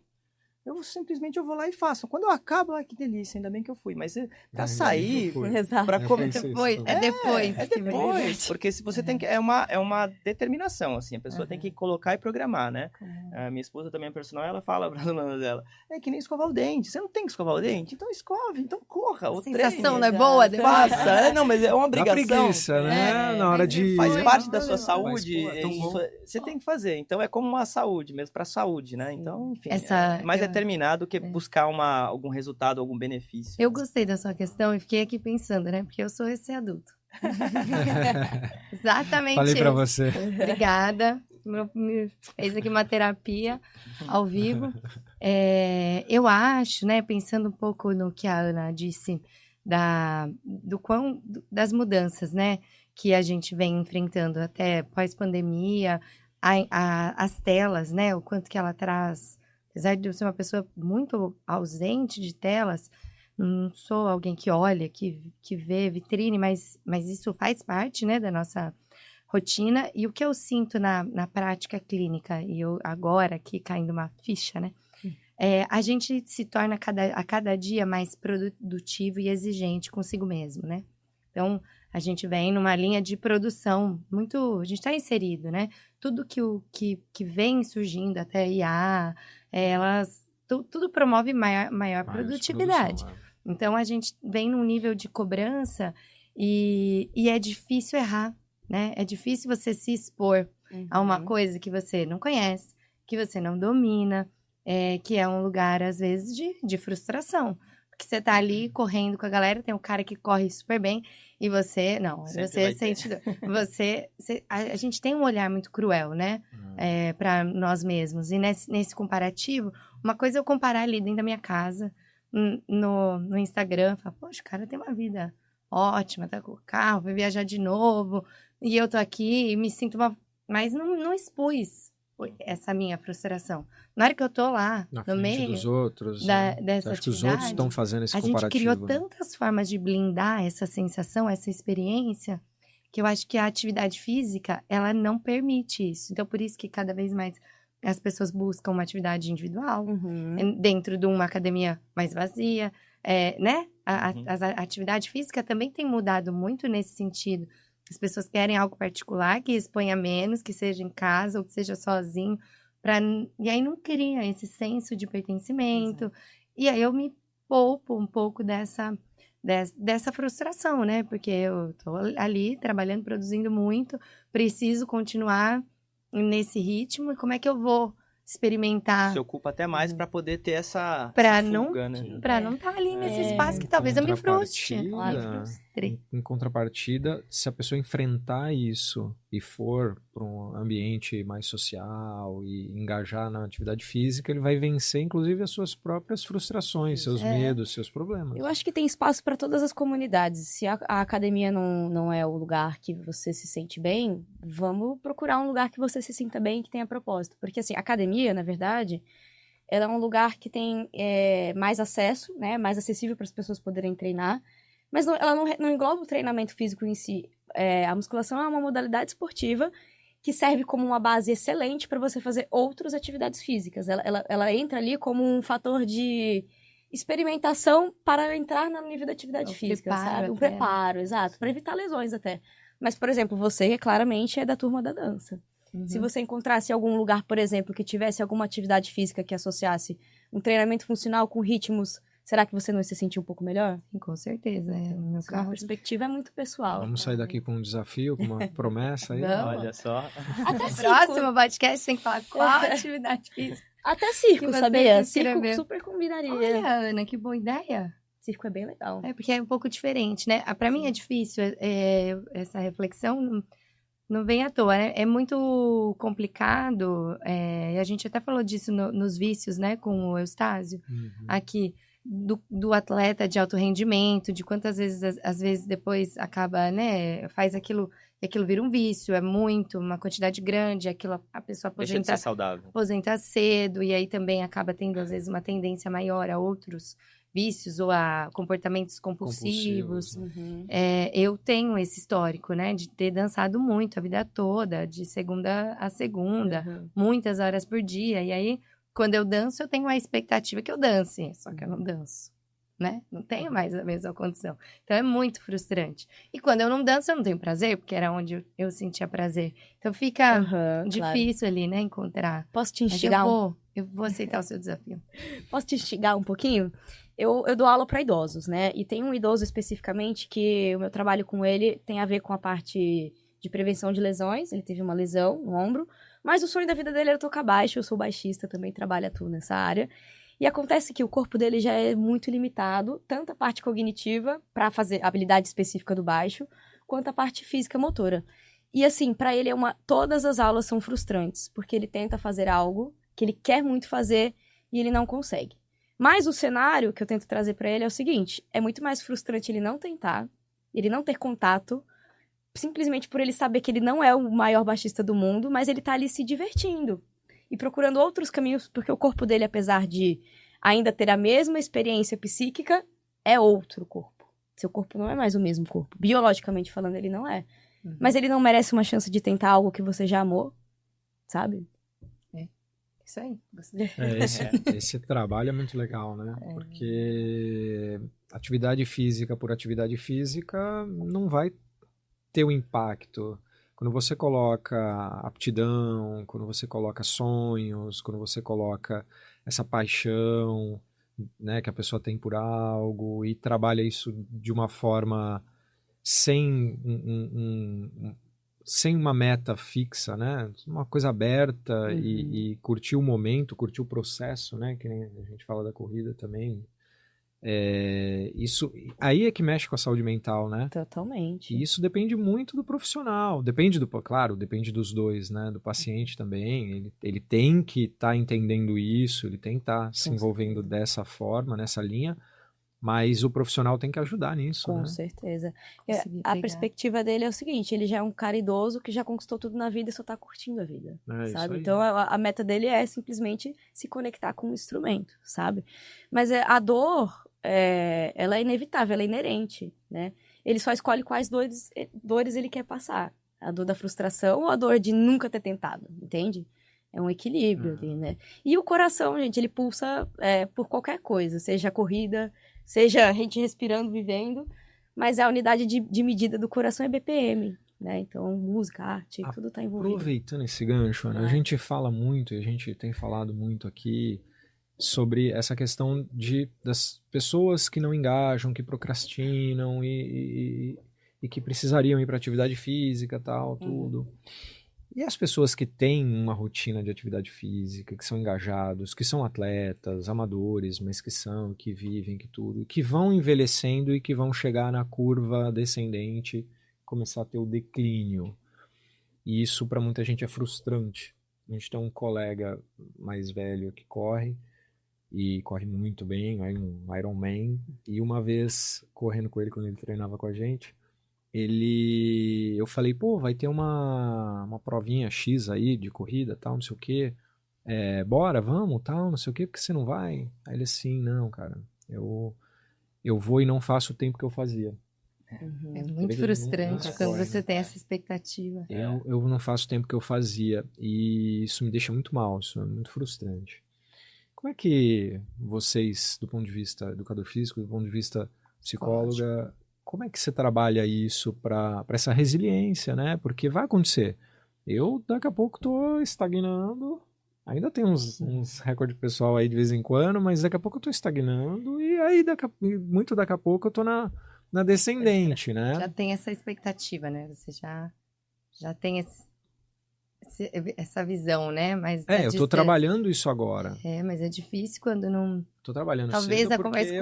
eu vou lá e faço. Quando eu acabo, que delícia, ainda bem que eu fui. Mas pra sair, Exato. pra comer... Depois, É depois. depois, porque se você tem que... É uma determinação, assim, a pessoa tem que colocar e programar, né? A minha esposa também é personal, ela fala para as alunas dela, é que nem escovar o dente, você não tem que escovar o dente? Então escove, então corra, ou treine. A sensação não é boa depois? Passa, não, mas é uma obrigação. Dá preguiça, né? Na hora de... Faz parte da sua saúde, Mas, você tem que fazer. Então é como uma saúde, mesmo pra saúde, né? Então, enfim, Essa- é mais eu- determinado do que buscar algum resultado, algum benefício. Eu gostei da sua questão e fiquei aqui pensando, né? Porque eu sou esse adulto. Exatamente Falei pra isso. você. Obrigada. Me fez aqui uma terapia ao vivo. Eu acho, né, pensando um pouco no que a Ana disse das mudanças, né, que a gente vem enfrentando até pós-pandemia, as telas, né, o quanto que ela traz, apesar de eu ser uma pessoa muito ausente de telas, não sou alguém que olha, que vê vitrine, mas isso faz parte, né, da nossa rotina. E o que eu sinto na prática clínica, e eu agora aqui caindo uma ficha, né, a gente se torna a cada dia mais produtivo e exigente consigo mesmo, né? Então, a gente vem numa linha de produção muito... A gente está inserido, né? Tudo que vem surgindo, até IA, tudo promove maior produtividade. Produção, Então, a gente vem num nível de cobrança e é difícil errar, né? É difícil você se expor a uma coisa que você não conhece, que você não domina, que é um lugar, às vezes, de frustração. Porque você tá ali correndo com a galera, tem um cara que corre super bem, e você... Não, Sempre você vai ter. sente... A gente tem um olhar muito cruel, né? Para nós mesmos. E nesse comparativo, uma coisa é eu comparar ali dentro da minha casa, no Instagram, falar, poxa, o cara tem uma vida ótima, tá com o carro, vai viajar de novo, e eu tô aqui e me sinto mas não expus essa minha frustração. Na hora que eu tô lá, na no frente meio dos outros. dessa Acho que os atividade, outros estão fazendo esse a gente comparativo. criou tantas formas de blindar essa sensação, essa experiência, que eu acho que a atividade física, ela não permite isso. Então, por isso que cada vez mais as pessoas buscam uma atividade individual, dentro de uma academia mais vazia, né? A atividade física também tem mudado muito nesse sentido. As pessoas querem algo particular, que exponha menos, que seja em casa ou que seja sozinho, e aí não cria esse senso de pertencimento. E aí eu me poupo um pouco dessa frustração, né? Porque eu tô ali trabalhando, produzindo muito, preciso continuar nesse ritmo, e como é que eu vou experimentar? Se ocupa até mais para poder ter essa Pra fuga, né? Pra não estar ali nesse espaço que talvez eu me frustre. Em contrapartida, se a pessoa enfrentar isso e for para um ambiente mais social e engajar na atividade física, ele vai vencer, inclusive, as suas próprias frustrações, seus medos, seus problemas. Eu acho que tem espaço para todas as comunidades. Se a academia não é o lugar que você se sente bem, vamos procurar um lugar que você se sinta bem, que tenha propósito. Porque, assim, a academia, na verdade, ela é um lugar que tem mais acesso, né, mais acessível para as pessoas poderem treinar, mas ela não engloba o treinamento físico em si. A musculação é uma modalidade esportiva que serve como uma base excelente para você fazer outras atividades físicas. Ela entra ali como um fator de experimentação para entrar no nível da atividade física, sabe? Um preparo, exato, para evitar lesões até. Mas, por exemplo, você claramente é da turma da dança. Se você encontrasse algum lugar, por exemplo, que tivesse alguma atividade física que associasse um treinamento funcional com ritmos, será que você não se sentir um pouco melhor? Sim, com certeza. O meu A perspectiva é muito pessoal. Vamos sair daqui com um desafio, com uma promessa aí? Vamos. Olha só. Até Próximo podcast tem que falar qual atividade física. Até circo, Que você sabia? queira Circo ver. super combinaria. Olha, Ana, que boa ideia. Circo é bem legal. Porque é um pouco diferente, né? Pra mim é difícil essa reflexão, não vem à toa, né? É muito complicado, e a gente até falou disso nos vícios, né? Com o Eustácio, aqui, do atleta de alto rendimento, de quantas vezes, às vezes, depois acaba, né? Faz aquilo, e aquilo vira um vício, uma quantidade grande, aquilo a pessoa Deixa de ser saudável. aposenta cedo, e aí também acaba tendo, às vezes, uma tendência maior a outros vícios ou a comportamentos compulsivos. Eu tenho esse histórico, né, de ter dançado muito a vida toda, de segunda a segunda, muitas horas por dia, e aí quando eu danço, eu tenho uma expectativa que eu dance, só que eu não danço, né? Não tenho mais a mesma condição. Então, é muito frustrante. E quando eu não danço, eu não tenho prazer, porque era onde eu sentia prazer. Então, fica difícil ali, né, encontrar. Posso te Mas instigar? eu vou aceitar o seu desafio. Posso te instigar um pouquinho? Eu dou aula para idosos, né? E tem um idoso especificamente que o meu trabalho com ele tem a ver com a parte de prevenção de lesões. Ele teve uma lesão no ombro, mas o sonho da vida dele era tocar baixo. Eu sou baixista, também trabalho atuo nessa área. E acontece que o corpo dele já é muito limitado, tanto a parte cognitiva, para fazer a habilidade específica do baixo, quanto a parte física motora. E assim, para ele todas as aulas são frustrantes, porque ele tenta fazer algo que ele quer muito fazer e ele não consegue. Mas o cenário que eu tento trazer para ele é o seguinte: é muito mais frustrante ele não tentar, ele não ter contato, simplesmente por ele saber que ele não é o maior baixista do mundo, mas ele tá ali se divertindo e procurando outros caminhos, porque o corpo dele, apesar de ainda ter a mesma experiência psíquica, é outro corpo. Seu corpo não é mais o mesmo corpo. Biologicamente falando, ele não é. Mas ele não merece uma chance de tentar algo que você já amou, sabe? Isso aí. Esse trabalho é muito legal, né? Porque atividade física por atividade física não vai ter o impacto. Quando você coloca aptidão, quando você coloca sonhos, quando você coloca essa paixão, né, que a pessoa tem por algo e trabalha isso de uma forma sem sem uma meta fixa, né? Uma coisa aberta e curtir o momento, curtir o processo, né? Que nem a gente fala da corrida também. Isso aí é que mexe com a saúde mental, né? Totalmente. E isso depende muito do profissional. Claro, depende dos dois, né? Do paciente também. Ele tem que estar entendendo isso, ele tem que estar se envolvendo dessa forma, nessa linha. Mas o profissional tem que ajudar nisso, Com né? certeza. A perspectiva dele é o seguinte: ele já é um cara idoso que já conquistou tudo na vida e só tá curtindo a vida, sabe? Então, a meta dele é simplesmente se conectar com o instrumento, sabe? Mas a dor, ela é inevitável, ela é inerente, né? Ele só escolhe quais dores ele quer passar. A dor da frustração ou a dor de nunca ter tentado, entende? É um equilíbrio ali, né? E o coração, gente, ele pulsa por qualquer coisa, seja a corrida, seja a gente respirando, vivendo, mas a unidade de medida do coração é BPM, né? Então, música, arte, tudo tá envolvido. Aproveitando esse gancho, né? A gente fala muito, e a gente tem falado muito aqui sobre essa questão das pessoas que não engajam, que procrastinam e que precisariam ir para atividade física, tal, tudo. E as pessoas que têm uma rotina de atividade física, que são engajados, que são atletas, amadores, mas que vivem, que tudo, que vão envelhecendo e que vão chegar na curva descendente, começar a ter o declínio. E isso para muita gente é frustrante. A gente tem um colega mais velho que corre, e corre muito bem, um Ironman, e uma vez, correndo com ele quando ele treinava com a gente, eu falei, pô, vai ter uma provinha X aí de corrida, tal, não sei o quê, bora, vamos, tal, não sei o quê, porque você não vai? Aí ele assim, não, cara, eu vou e não faço o tempo que eu fazia. É muito frustrante quando você tem essa expectativa. Eu não faço o tempo que eu fazia, e isso me deixa muito mal, isso é muito frustrante. Como é que vocês, do ponto de vista educador físico, do ponto de vista psicóloga, como é que você trabalha isso para essa resiliência, né? Porque vai acontecer. Eu, daqui a pouco, tô estagnando. Ainda tem uns recordes pessoal aí de vez em quando, mas daqui a pouco eu tô estagnando. E aí, muito daqui a pouco, eu tô na descendente, né? Já tem essa expectativa, né? Você já tem essa visão, né? Mas eu tô trabalhando isso agora. Mas é difícil quando não... Tô trabalhando Talvez a conversa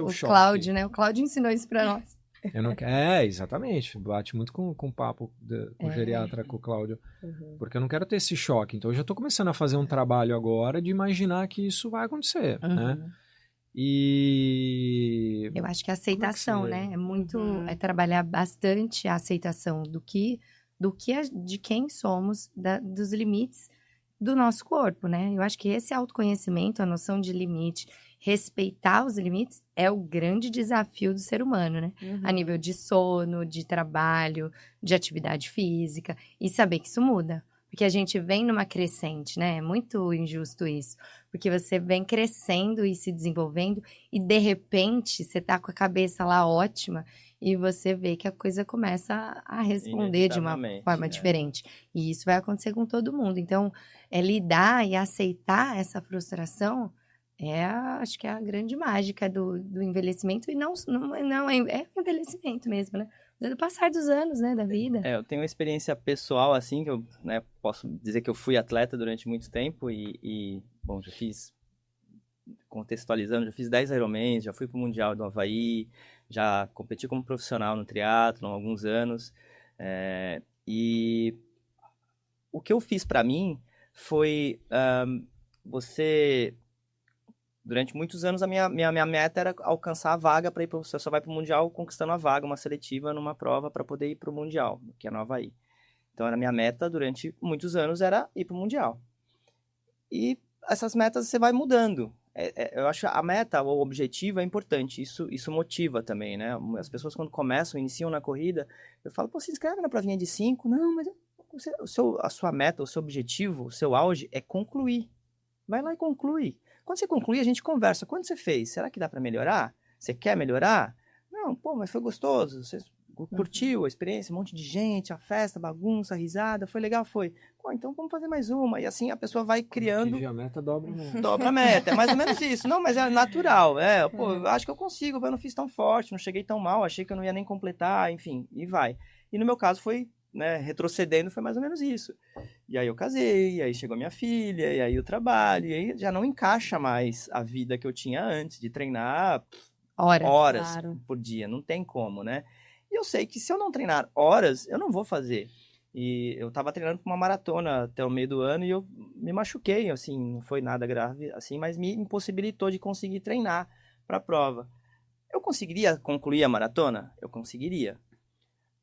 com o Cláudio, né? O Cláudio ensinou isso pra nós. Eu não quero... exatamente. Bate muito com o papo com o geriatra, com o Cláudio. Porque eu não quero ter esse choque. Então eu já tô começando a fazer um trabalho agora de imaginar que isso vai acontecer, né? E... eu acho que a aceitação, né? É muito... é trabalhar bastante a aceitação de quem somos, dos limites do nosso corpo, né? Eu acho que esse autoconhecimento, a noção de limite, respeitar os limites é o grande desafio do ser humano, né? A nível de sono, de trabalho, de atividade física, e saber que isso muda. Porque a gente vem numa crescente, né? É muito injusto isso. Porque você vem crescendo e se desenvolvendo e, de repente, você tá com a cabeça lá ótima e você vê que a coisa começa a responder de uma forma diferente. E isso vai acontecer com todo mundo. Então, lidar e aceitar essa frustração acho que é a grande mágica do envelhecimento. E não é o envelhecimento mesmo, né? Do passar dos anos, né, da vida. Eu tenho uma experiência pessoal, assim, que eu posso dizer que eu fui atleta durante muito tempo bom, já fiz, contextualizando, já fiz 10 Ironmans, já fui pro Mundial do Havaí, já competi como profissional no triatlon há alguns anos, e o que eu fiz para mim foi, durante muitos anos, a minha meta era alcançar a vaga para ir para você só vai para o Mundial conquistando a vaga, uma seletiva numa prova para poder ir para o Mundial, que é no Havaí. Então, a minha meta durante muitos anos era ir para o Mundial. E essas metas você vai mudando. Eu acho que a meta, o objetivo é importante, isso motiva também, né? As pessoas quando iniciam na corrida, eu falo, pô, se inscreve na provinha de 5, não, mas a sua meta, o seu objetivo, o seu auge é concluir. Vai lá e conclui. Quando você concluir, a gente conversa. Quando você fez, será que dá para melhorar? Você quer melhorar? Não, pô, mas foi gostoso. Você curtiu a experiência, um monte de gente, a festa, a bagunça, a risada, foi legal, foi. Pô, então vamos fazer mais uma. E assim a pessoa vai criando... A meta dobra a meta. Dobra a meta, é mais ou menos isso. Não, mas é natural. Pô, eu acho que eu consigo, eu não fiz tão forte, não cheguei tão mal, achei que eu não ia nem completar, enfim, e vai. E no meu caso foi, retrocedendo, foi mais ou menos isso. E aí eu casei, aí chegou minha filha, e aí o trabalho, e aí já não encaixa mais a vida que eu tinha antes, de treinar horas claro. Por dia, não tem como, né? E eu sei que se eu não treinar horas, eu não vou fazer. E eu tava treinando para uma maratona até o meio do ano e eu me machuquei, assim, não foi nada grave, assim, mas me impossibilitou de conseguir treinar para a prova. Eu conseguiria concluir a maratona? Eu conseguiria.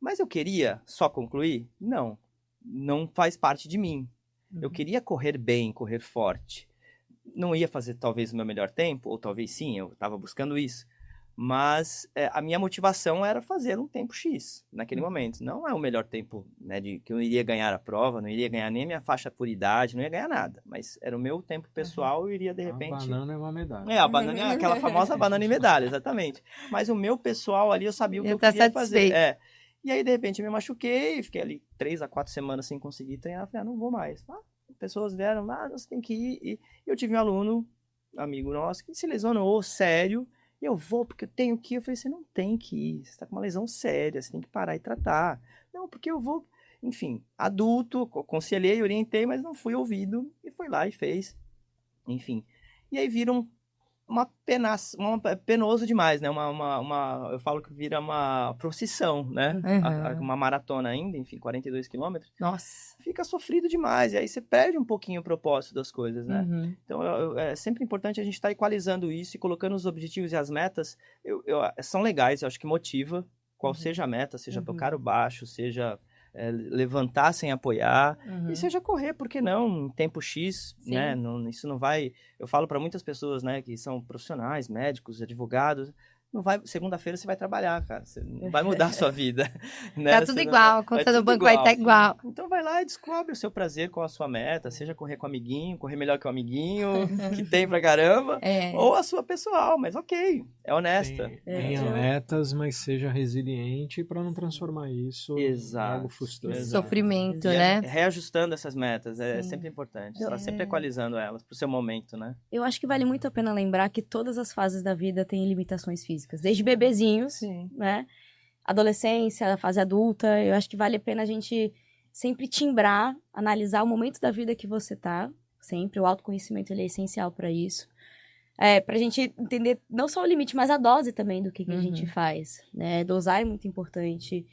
Mas eu queria só concluir? Não. Não faz parte de mim. Eu queria correr bem, correr forte. Não ia fazer talvez o meu melhor tempo, ou talvez sim, eu estava buscando isso. Mas a minha motivação era fazer um tempo X naquele momento. Não é o melhor tempo, que eu não iria ganhar a prova, não iria ganhar nem a minha faixa por idade, não ia ganhar nada. Mas era o meu tempo pessoal e iria de repente... A banana é uma medalha. A banana é aquela famosa banana e medalha, exatamente. Mas o meu pessoal ali, eu sabia o que eu queria fazer. E aí, de repente, eu me machuquei, fiquei ali 3 a 4 semanas sem conseguir treinar. Falei, não vou mais. Pessoas vieram lá, você tem que ir. E eu tive um aluno, amigo nosso, que se lesionou sério. E eu vou porque eu tenho que ir. Eu falei, você não tem que ir. Você está com uma lesão séria, você tem que parar e tratar. Não, porque eu vou... Enfim, adulto, aconselhei, orientei, mas não fui ouvido. E foi lá e fez. Enfim. E aí viram penoso demais, né? Eu falo que vira uma procissão, né? Uma maratona ainda, enfim, 42 quilômetros. Nossa. Fica sofrido demais, e aí você perde um pouquinho o propósito das coisas, né? Então, é sempre importante a gente estar equalizando isso e colocando os objetivos e as metas. São legais, eu acho que motiva, qual seja a meta, seja tocar o baixo, seja... levantar sem apoiar e seja correr, por que não, em tempo X, sim. Né? Isso não vai... Eu falo para muitas pessoas, né, que são profissionais, médicos, advogados, não vai, segunda-feira você vai trabalhar, cara, você não vai mudar a sua vida. Né? Tá tudo igual, a conta do banco vai estar igual. Então vai lá e descobre o seu prazer, qual a sua meta, seja correr com o amiguinho, correr melhor que o amiguinho, que tem pra caramba, ou a sua pessoal, mas ok, é honesta. Tenha metas, mas seja resiliente para não transformar isso em algo frustrante. Sofrimento, né? Reajustando essas metas, sempre importante, tá sempre equalizando elas pro seu momento, né? Eu acho que vale muito a pena lembrar que todas as fases da vida têm limitações físicas. Desde bebezinhos, né? Adolescência, fase adulta. Eu acho que vale a pena a gente sempre timbrar, analisar o momento da vida que você tá. Sempre. O autoconhecimento ele é essencial para isso. Pra gente entender não só o limite, mas a dose também do que a gente faz. Né? Dosar é muito importante.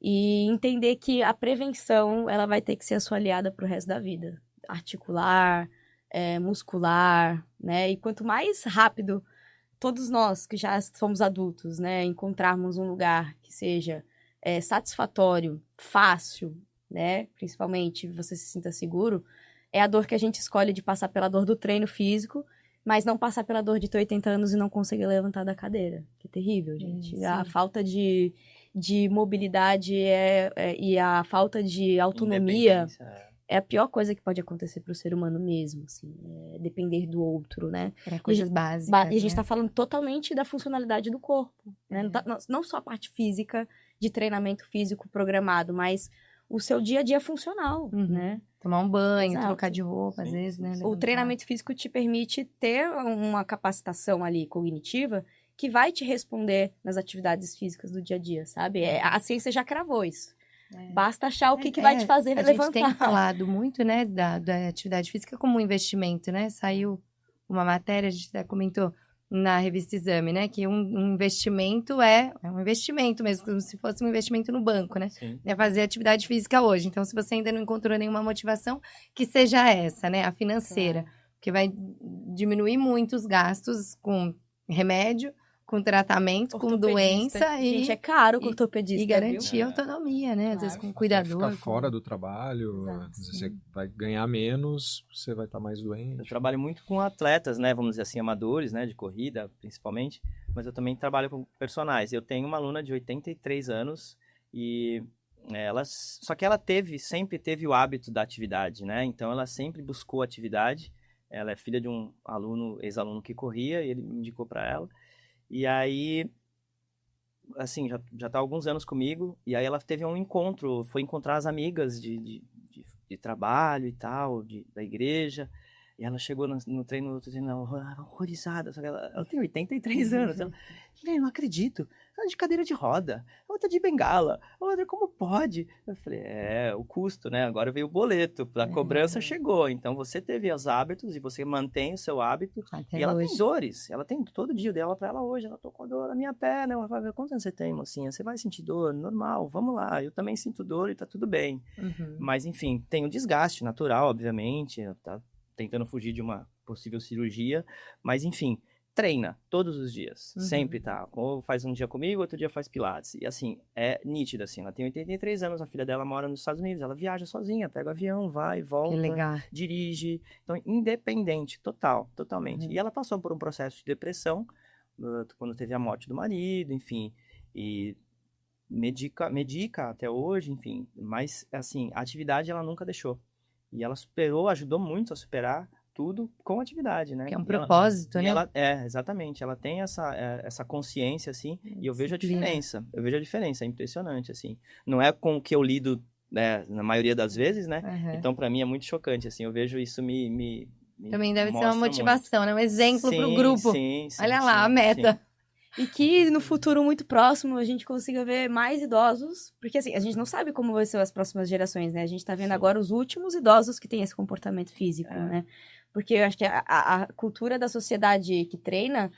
E entender que a prevenção ela vai ter que ser a sua aliada pro resto da vida. Articular, muscular, né? E quanto mais rápido todos nós que já somos adultos, né, encontrarmos um lugar que seja satisfatório, fácil, né, principalmente você se sinta seguro, é a dor que a gente escolhe de passar pela dor do treino físico, mas não passar pela dor de ter 80 anos e não conseguir levantar da cadeira. Que é terrível, gente. A falta de mobilidade e a falta de autonomia é a pior coisa que pode acontecer para o ser humano mesmo, assim, depender do outro, né? Para coisas básicas. E a gente né? está falando totalmente da funcionalidade do corpo, né? Não só a parte física, de treinamento físico programado, mas o seu dia a dia funcional, né? Tomar um banho, Exato. trocar de roupa, às vezes, né? O Levantar. treinamento físico te permite ter uma capacitação ali cognitiva que vai te responder nas atividades físicas do dia a dia, sabe? A ciência já cravou isso. Basta achar o que vai te fazer levantar. A gente tem falado muito, né, da atividade física como um investimento, né? Saiu uma matéria, a gente até comentou na revista Exame, né? Que um investimento é um investimento mesmo, como se fosse um investimento no banco, né? Sim. É fazer atividade física hoje. Então, se você ainda não encontrou nenhuma motivação, que seja essa, né? A financeira. Claro. Que vai diminuir muito os gastos com remédio, com tratamento, com doença Gente, é caro o ortopedista, e garantir viu? autonomia, né? Às vezes com Até cuidador. ficar fora do trabalho, Exato, você vai ganhar menos, você vai estar mais doente. Eu trabalho muito com atletas, né, vamos dizer assim, amadores, né, de corrida, principalmente, mas eu também trabalho com personagens. Eu tenho uma aluna de 83 anos e só que ela sempre teve o hábito da atividade, né? Então ela sempre buscou atividade. Ela é filha de um ex-aluno que corria, e ele me indicou para ela. E aí, assim, já tá há alguns anos comigo, e aí ela teve um encontro, foi encontrar as amigas de trabalho e tal, da igreja, e ela chegou no treino, horrorizada, só que ela tem 83 anos, ela, não acredito, ela é de cadeira de roda, outra de bengala, outra como pode? Eu falei, o custo, né, agora veio o boleto, a cobrança chegou, então você teve os hábitos e você mantém o seu hábito, Até e ela hoje. tem dores, ela tem todo dia dela pra ela hoje, ela tô com dor na minha perna, ela fala, quantos anos você tem, mocinha? Você vai sentir dor? Normal, vamos lá, eu também sinto dor e tá tudo bem. Mas, enfim, tem um desgaste natural, obviamente, tá tentando fugir de uma possível cirurgia, mas, enfim, treina todos os dias, sempre tá, ou faz um dia comigo, outro dia faz pilates, e assim, é nítido, assim, ela tem 83 anos, a filha dela mora nos Estados Unidos, ela viaja sozinha, pega o avião, vai, volta, Que legal. dirige, então, independente, totalmente, e ela passou por um processo de depressão, quando teve a morte do marido, enfim, e medica até hoje, enfim, mas, assim, a atividade ela nunca deixou. E ela ajudou muito a superar tudo com atividade, né? Que é um propósito, né? Exatamente. Ela tem essa consciência, assim, e eu vejo a diferença. É impressionante, assim. Não é com o que eu lido, né, na maioria das vezes, né? Então, pra mim, é muito chocante, assim. Eu vejo isso me Também deve ser mostra uma motivação, muito. né? Um exemplo pro grupo. Sim, Olha lá, a meta. Sim. E que no futuro muito próximo a gente consiga ver mais idosos, porque assim, a gente não sabe como vai ser as próximas gerações, né? A gente tá vendo agora os últimos idosos que têm esse comportamento físico, né? Porque eu acho que a cultura da sociedade que treina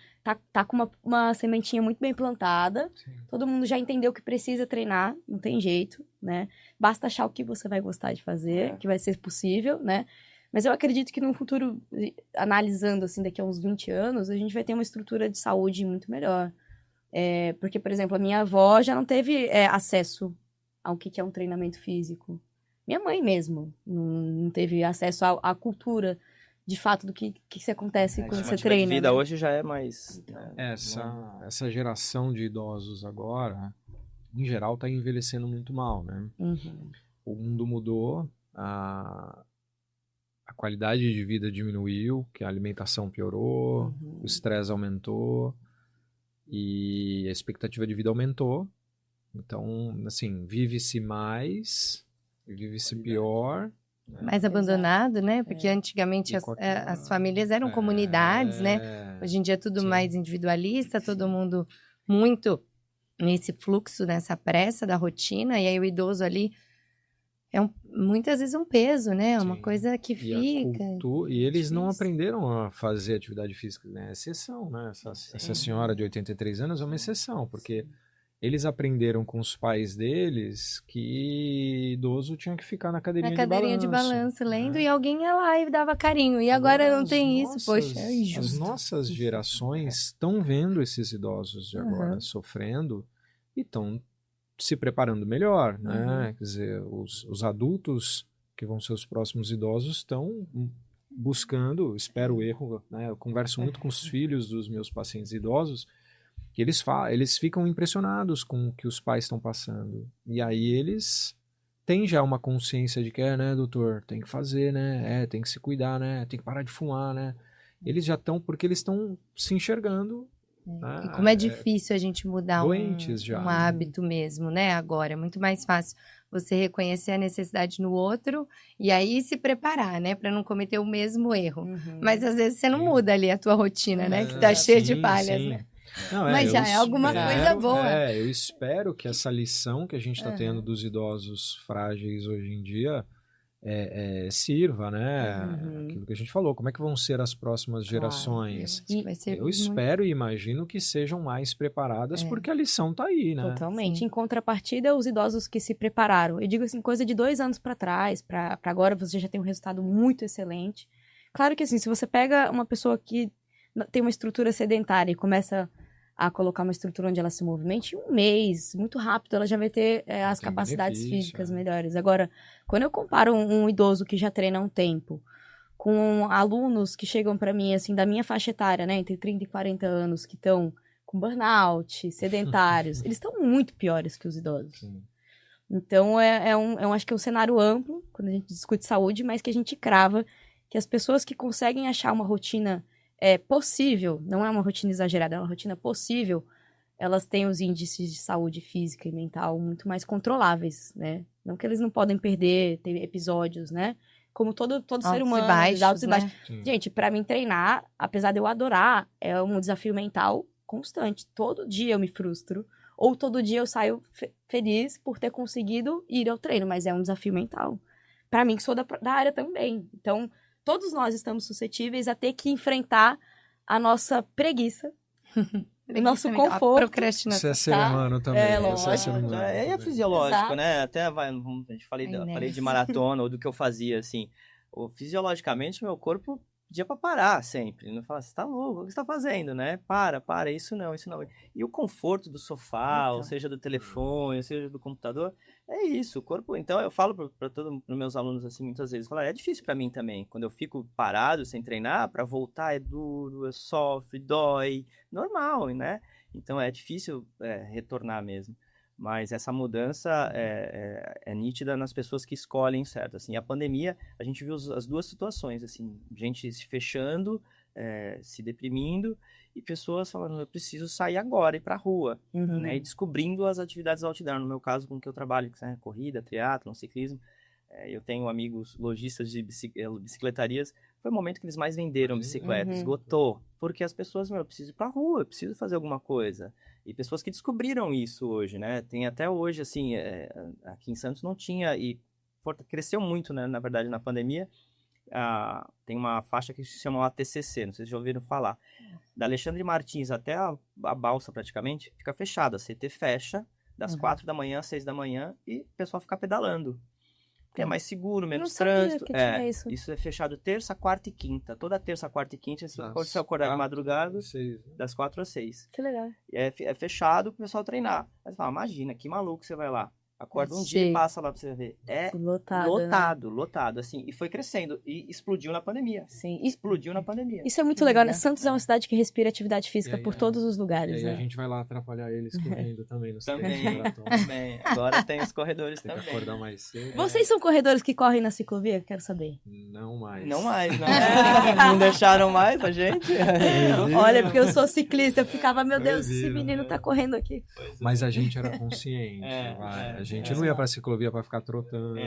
tá com uma sementinha muito bem plantada. Sim. Todo mundo já entendeu que precisa treinar, não tem jeito, né? Basta achar o que você vai gostar de fazer, que vai ser possível, né? Mas eu acredito que no futuro, analisando assim, daqui a uns 20 anos, a gente vai ter uma estrutura de saúde muito melhor. Porque, por exemplo, a minha avó já não teve acesso ao que é um treinamento físico. Minha mãe mesmo não teve acesso à cultura, de fato, do que se acontece quando você treina. A vida né? hoje já é mais... Essa geração de idosos agora, em geral, está envelhecendo muito mal, né? O mundo mudou, a qualidade de vida diminuiu, que a alimentação piorou, o estresse aumentou e a expectativa de vida aumentou. Então, assim, vive-se mais, vive-se pior. Mais abandonado, né? Porque antigamente as famílias eram comunidades, né? Hoje em dia é tudo mais individualista, todo mundo muito nesse fluxo, nessa pressa da rotina, e aí o idoso ali muitas vezes um peso, né? Uma coisa que fica. E eles não aprenderam a fazer atividade física, né? Exceção, né? Essa senhora de 83 anos é uma exceção, porque eles aprenderam com os pais deles que idoso tinha que ficar na cadeirinha de balanço, né? lendo, e alguém ia lá e dava carinho. E agora não tem isso, poxa, é injusto. As nossas gerações estão vendo esses idosos de agora sofrendo e estão se preparando melhor, né? Quer dizer, os adultos que vão ser os próximos idosos estão buscando, espero o erro, né? Eu converso muito com os filhos dos meus pacientes idosos, que eles ficam impressionados com o que os pais estão passando. E aí eles tem já uma consciência de que né, doutor, tem que fazer, né? Tem que se cuidar, né? Tem que parar de fumar, né? Eles já estão, porque eles estão se enxergando. Né? E como é difícil a gente mudar doentes já, um hábito mesmo, né? Agora, é muito mais fácil você reconhecer a necessidade no outro e aí se preparar, né? Para não cometer o mesmo erro. Mas às vezes você não muda ali a tua rotina, né? Que tá cheia de falhas, né? Não, mas já é alguma coisa boa. Eu espero que essa lição que a gente está tendo dos idosos frágeis hoje em dia sirva, né? Aquilo que a gente falou, como é que vão ser as próximas gerações? Eu espero e imagino que sejam mais preparadas, porque a lição está aí, né? Totalmente. Sim. Em contrapartida, os idosos que se prepararam, eu digo assim, coisa de 2 anos para trás, para agora você já tem um resultado muito excelente. Claro que assim, se você pega uma pessoa que tem uma estrutura sedentária e começa a colocar uma estrutura onde ela se movimente, em 1 mês, muito rápido, ela já vai ter as capacidades físicas melhores. Agora, quando eu comparo um idoso que já treina há um tempo com alunos que chegam para mim, assim, da minha faixa etária, né, entre 30 e 40 anos, que estão com burnout, sedentários, eles estão muito piores que os idosos. Sim. Então, eu acho que é um cenário amplo, quando a gente discute saúde, mas que a gente crava que as pessoas que conseguem achar uma rotina possível, não é uma rotina exagerada, é uma rotina possível, elas têm os índices de saúde física e mental muito mais controláveis, né? Não que eles não podem perder, ter episódios, né? Como todo ser humano, altos e baixos. Né? Gente, pra mim treinar, apesar de eu adorar, é um desafio mental constante. Todo dia eu me frustro, ou todo dia eu saio feliz por ter conseguido ir ao treino, mas é um desafio mental. Pra mim, que sou da área também. Então, todos nós estamos suscetíveis a ter que enfrentar a nossa preguiça, o nosso conforto. A procrastinação. Isso é ser humano também. Lógico. É fisiológico, exato. Né? Até a gente falei de maratona ou do que eu fazia, assim. Fisiologicamente, meu corpo pedia pra parar sempre. Não fala, você tá louco, o que você tá fazendo, né? Para, isso não. E o conforto do sofá, ou seja do telefone, ou seja do computador, é isso, o corpo. Então eu falo para todos os meus alunos assim muitas vezes, é difícil para mim também, quando eu fico parado sem treinar, para voltar é duro, sofre, dói, normal, né? Então é difícil retornar mesmo. Mas essa mudança é nítida nas pessoas que escolhem certo. Assim, a pandemia, a gente viu as duas situações, assim, gente se fechando, se deprimindo, e pessoas falando, eu preciso sair agora e ir para a rua, né? E descobrindo as atividades outdoor. No meu caso, com que eu trabalho, que é corrida, triatlon, ciclismo, eu tenho amigos lojistas de bicicletarias. Foi o momento que eles mais venderam bicicleta, esgotou. Porque as pessoas, eu preciso ir pra rua, eu preciso fazer alguma coisa. E pessoas que descobriram isso hoje, né? Tem até hoje, assim, aqui em Santos não tinha, e cresceu muito, né, na verdade, na pandemia. Tem uma faixa que se chama ATCC, não sei se já ouviram falar. Da Alexandre Martins até a Balsa, praticamente, fica fechada. A CT fecha, das 4 da manhã às 6 da manhã, e o pessoal fica pedalando. É mais seguro, menos trânsito. Isso é fechado terça, quarta e quinta. Toda terça, quarta e quinta, você pode acordar de madrugada, das 4 às 6. Que legal. E é fechado pro pessoal treinar. Aí você fala, imagina, que maluco você vai lá. Acorda um dia e passa lá pra você ver. Lotado, assim. E foi crescendo. E explodiu na pandemia. Sim. Explodiu na pandemia. Isso é muito legal, né? Santos é uma cidade que respira atividade física por todos os lugares. E aí a gente vai lá atrapalhar eles correndo também. Também. Agora tem os corredores também. Tem que acordar mais cedo. Vocês são corredores que correm na ciclovia? Quero saber. Não mais. Não deixaram mais a gente? Olha, porque eu sou ciclista. Eu ficava, meu Deus, esse menino tá correndo aqui. Mas a gente era consciente. A gente não ia pra ciclovia pra ficar trotando.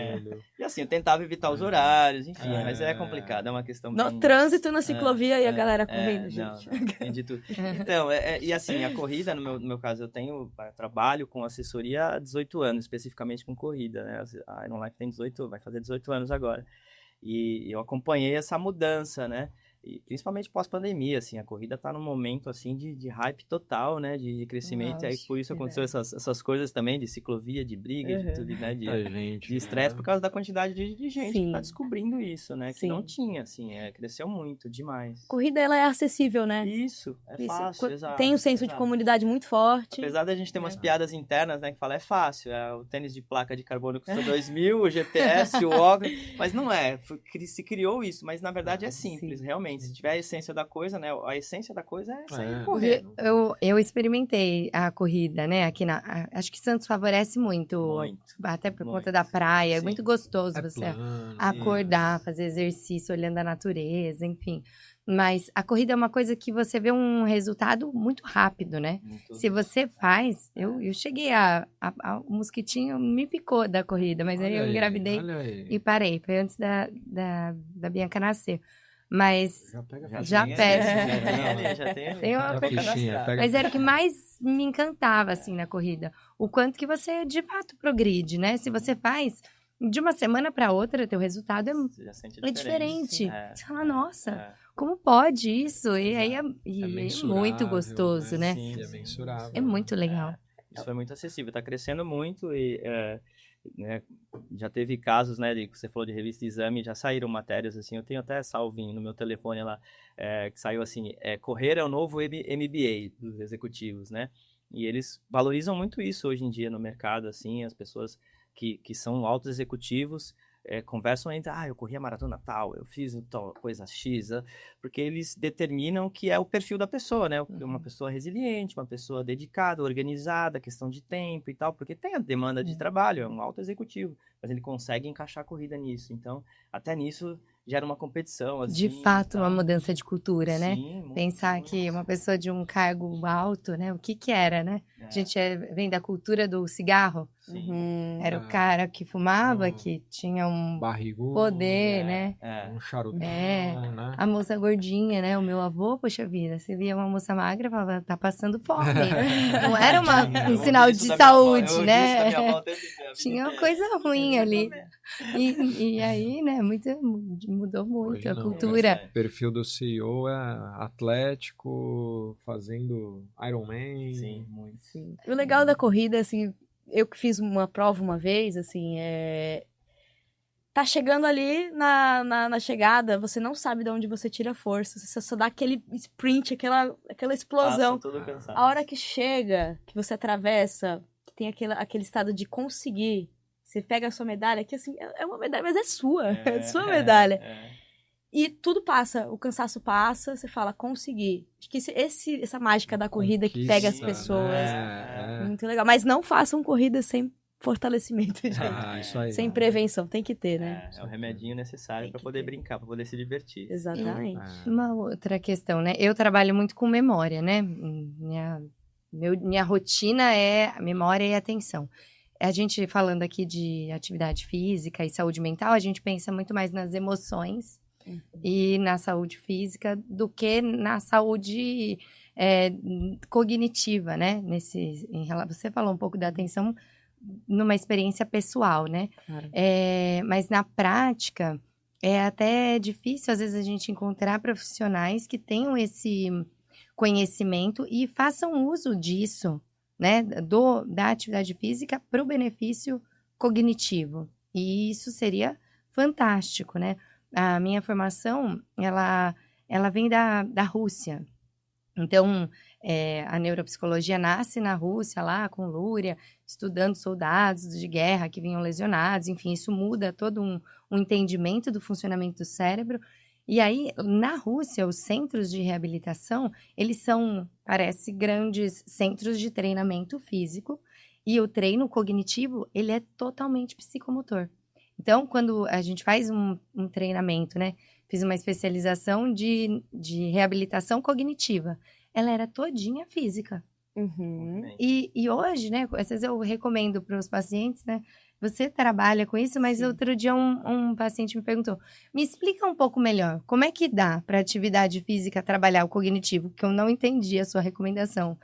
E assim, eu tentava evitar os horários, enfim, mas é complicado, é uma questão no trânsito, na ciclovia e a galera correndo, gente. Não, entendi tudo. Então, e assim, a corrida, no meu caso, eu trabalho com assessoria há 18 anos, especificamente com corrida, né? A Iron Life tem vai fazer 18 anos agora. E eu acompanhei essa mudança, né? E principalmente pós-pandemia, assim, a corrida tá num momento, assim, de hype total, né, de crescimento, e aí por isso aconteceu essas coisas também, de ciclovia, de briga, de tudo, né, de estresse, por causa da quantidade de gente que tá descobrindo isso, né, que não tinha, assim, cresceu muito, demais. Corrida, ela é acessível, né? Isso, fácil, exato. Tem um senso de comunidade muito forte. Apesar da gente ter umas piadas internas, né, que fala, é fácil, o tênis de placa de carbono custa 2.000, o GPS, o óculos, mas não é, se criou isso, mas na verdade é simples, realmente. exatamente. Se tiver a essência da coisa, né? A essência da coisa é sair É. correr. Eu experimentei a corrida, né? Aqui acho que Santos favorece muito, Muito. até por Muito. conta da praia. É Sim. muito gostoso É você plano. acordar, fazer exercício, olhando a natureza, enfim. Mas a corrida é uma coisa que você vê um resultado muito rápido, né? Muito. Se você faz, eu cheguei o mosquitinho me picou da corrida, mas aí eu engravidei Olha aí. e parei. Foi antes da Bianca nascer. Mas Já pega Já tem pega. ali, já tem ali, já tem ali. Tem uma Pega a coisa- fichinha, pega Mas a era o que fichinha. mais me encantava, assim, na corrida. O quanto que você, de fato, progride, né? Se você faz de uma semana para outra, teu resultado Você já sente a é diferença. diferente. Você fala, nossa, É. como pode isso? E aí é mensurável, muito gostoso, né? Sim, É mensurável. É muito legal. Isso foi muito acessível, tá crescendo muito e né, já teve casos, né, que você falou de revista Exame, já saíram matérias, assim, eu tenho até salvinho no meu telefone lá, que saiu assim, correr é o novo MBA dos executivos, né, e eles valorizam muito isso hoje em dia no mercado, assim, as pessoas que são altos executivos conversam entre, eu corri a maratona tal, eu fiz tal coisa X, porque eles determinam que é o perfil da pessoa, né? Uma pessoa resiliente, uma pessoa dedicada, organizada, questão de tempo e tal, porque tem a demanda de trabalho, é um alto executivo, mas ele consegue encaixar a corrida nisso. Então, até nisso gera uma competição, assim. De fato, tal. uma mudança de cultura, né? Sim, muito, Pensar muito. que uma pessoa de um cargo alto, né? O que era, né? A gente vem da cultura do cigarro. Sim. Era o cara que fumava, que tinha um Barrigudo, poder, né? um charutão, É. né? A moça gordinha, né? O meu avô, poxa vida, você via uma moça magra e falava, tá passando fome. Não era um sinal de saúde, né? Tinha uma coisa ruim ali. E aí, né, mudou muito Hoje a não, cultura. O perfil do CEO é atlético, fazendo Ironman. Sim, muito. Sim. O legal da corrida, assim, eu que fiz uma prova uma vez, assim, tá chegando ali na chegada, você não sabe de onde você tira força, você só dá aquele sprint, aquela explosão. Tudo cansado. A hora que chega, que você atravessa, que tem aquele estado de conseguir, você pega a sua medalha, que assim, é uma medalha, mas é sua, é sua medalha. E tudo passa, o cansaço passa, você fala, consegui. Acho que essa mágica da corrida que pega as pessoas é muito legal. Mas não façam corrida sem fortalecimento, gente. Isso aí. Sem prevenção, tem que ter, né? É o remedinho necessário Tem para que poder ter. brincar, para poder se divertir. Exatamente. Uma outra questão, né? Eu trabalho muito com memória, né? Minha rotina é memória e atenção. A gente falando aqui de atividade física e saúde mental, a gente pensa muito mais nas emoções e na saúde física do que na saúde cognitiva, né? Você falou um pouco da atenção numa experiência pessoal, né? Claro. Mas na prática, é até difícil, às vezes, a gente encontrar profissionais que tenham esse conhecimento e façam uso disso, né? Da atividade física para o benefício cognitivo. E isso seria fantástico, né? A minha formação, ela vem da Rússia. Então, a neuropsicologia nasce na Rússia, lá com Lúria, estudando soldados de guerra que vinham lesionados. Enfim, isso muda todo um entendimento do funcionamento do cérebro. E aí, na Rússia, os centros de reabilitação, eles são, parece, grandes centros de treinamento físico. E o treino cognitivo, ele é totalmente psicomotor. Então, quando a gente faz um treinamento, né? Fiz uma especialização de reabilitação cognitiva. Ela era todinha física. E hoje, né? Às vezes eu recomendo para os pacientes, né? Você trabalha com isso, mas outro dia um paciente me perguntou, me explica um pouco melhor, como é que dá para atividade física trabalhar o cognitivo? Porque eu não entendi a sua recomendação.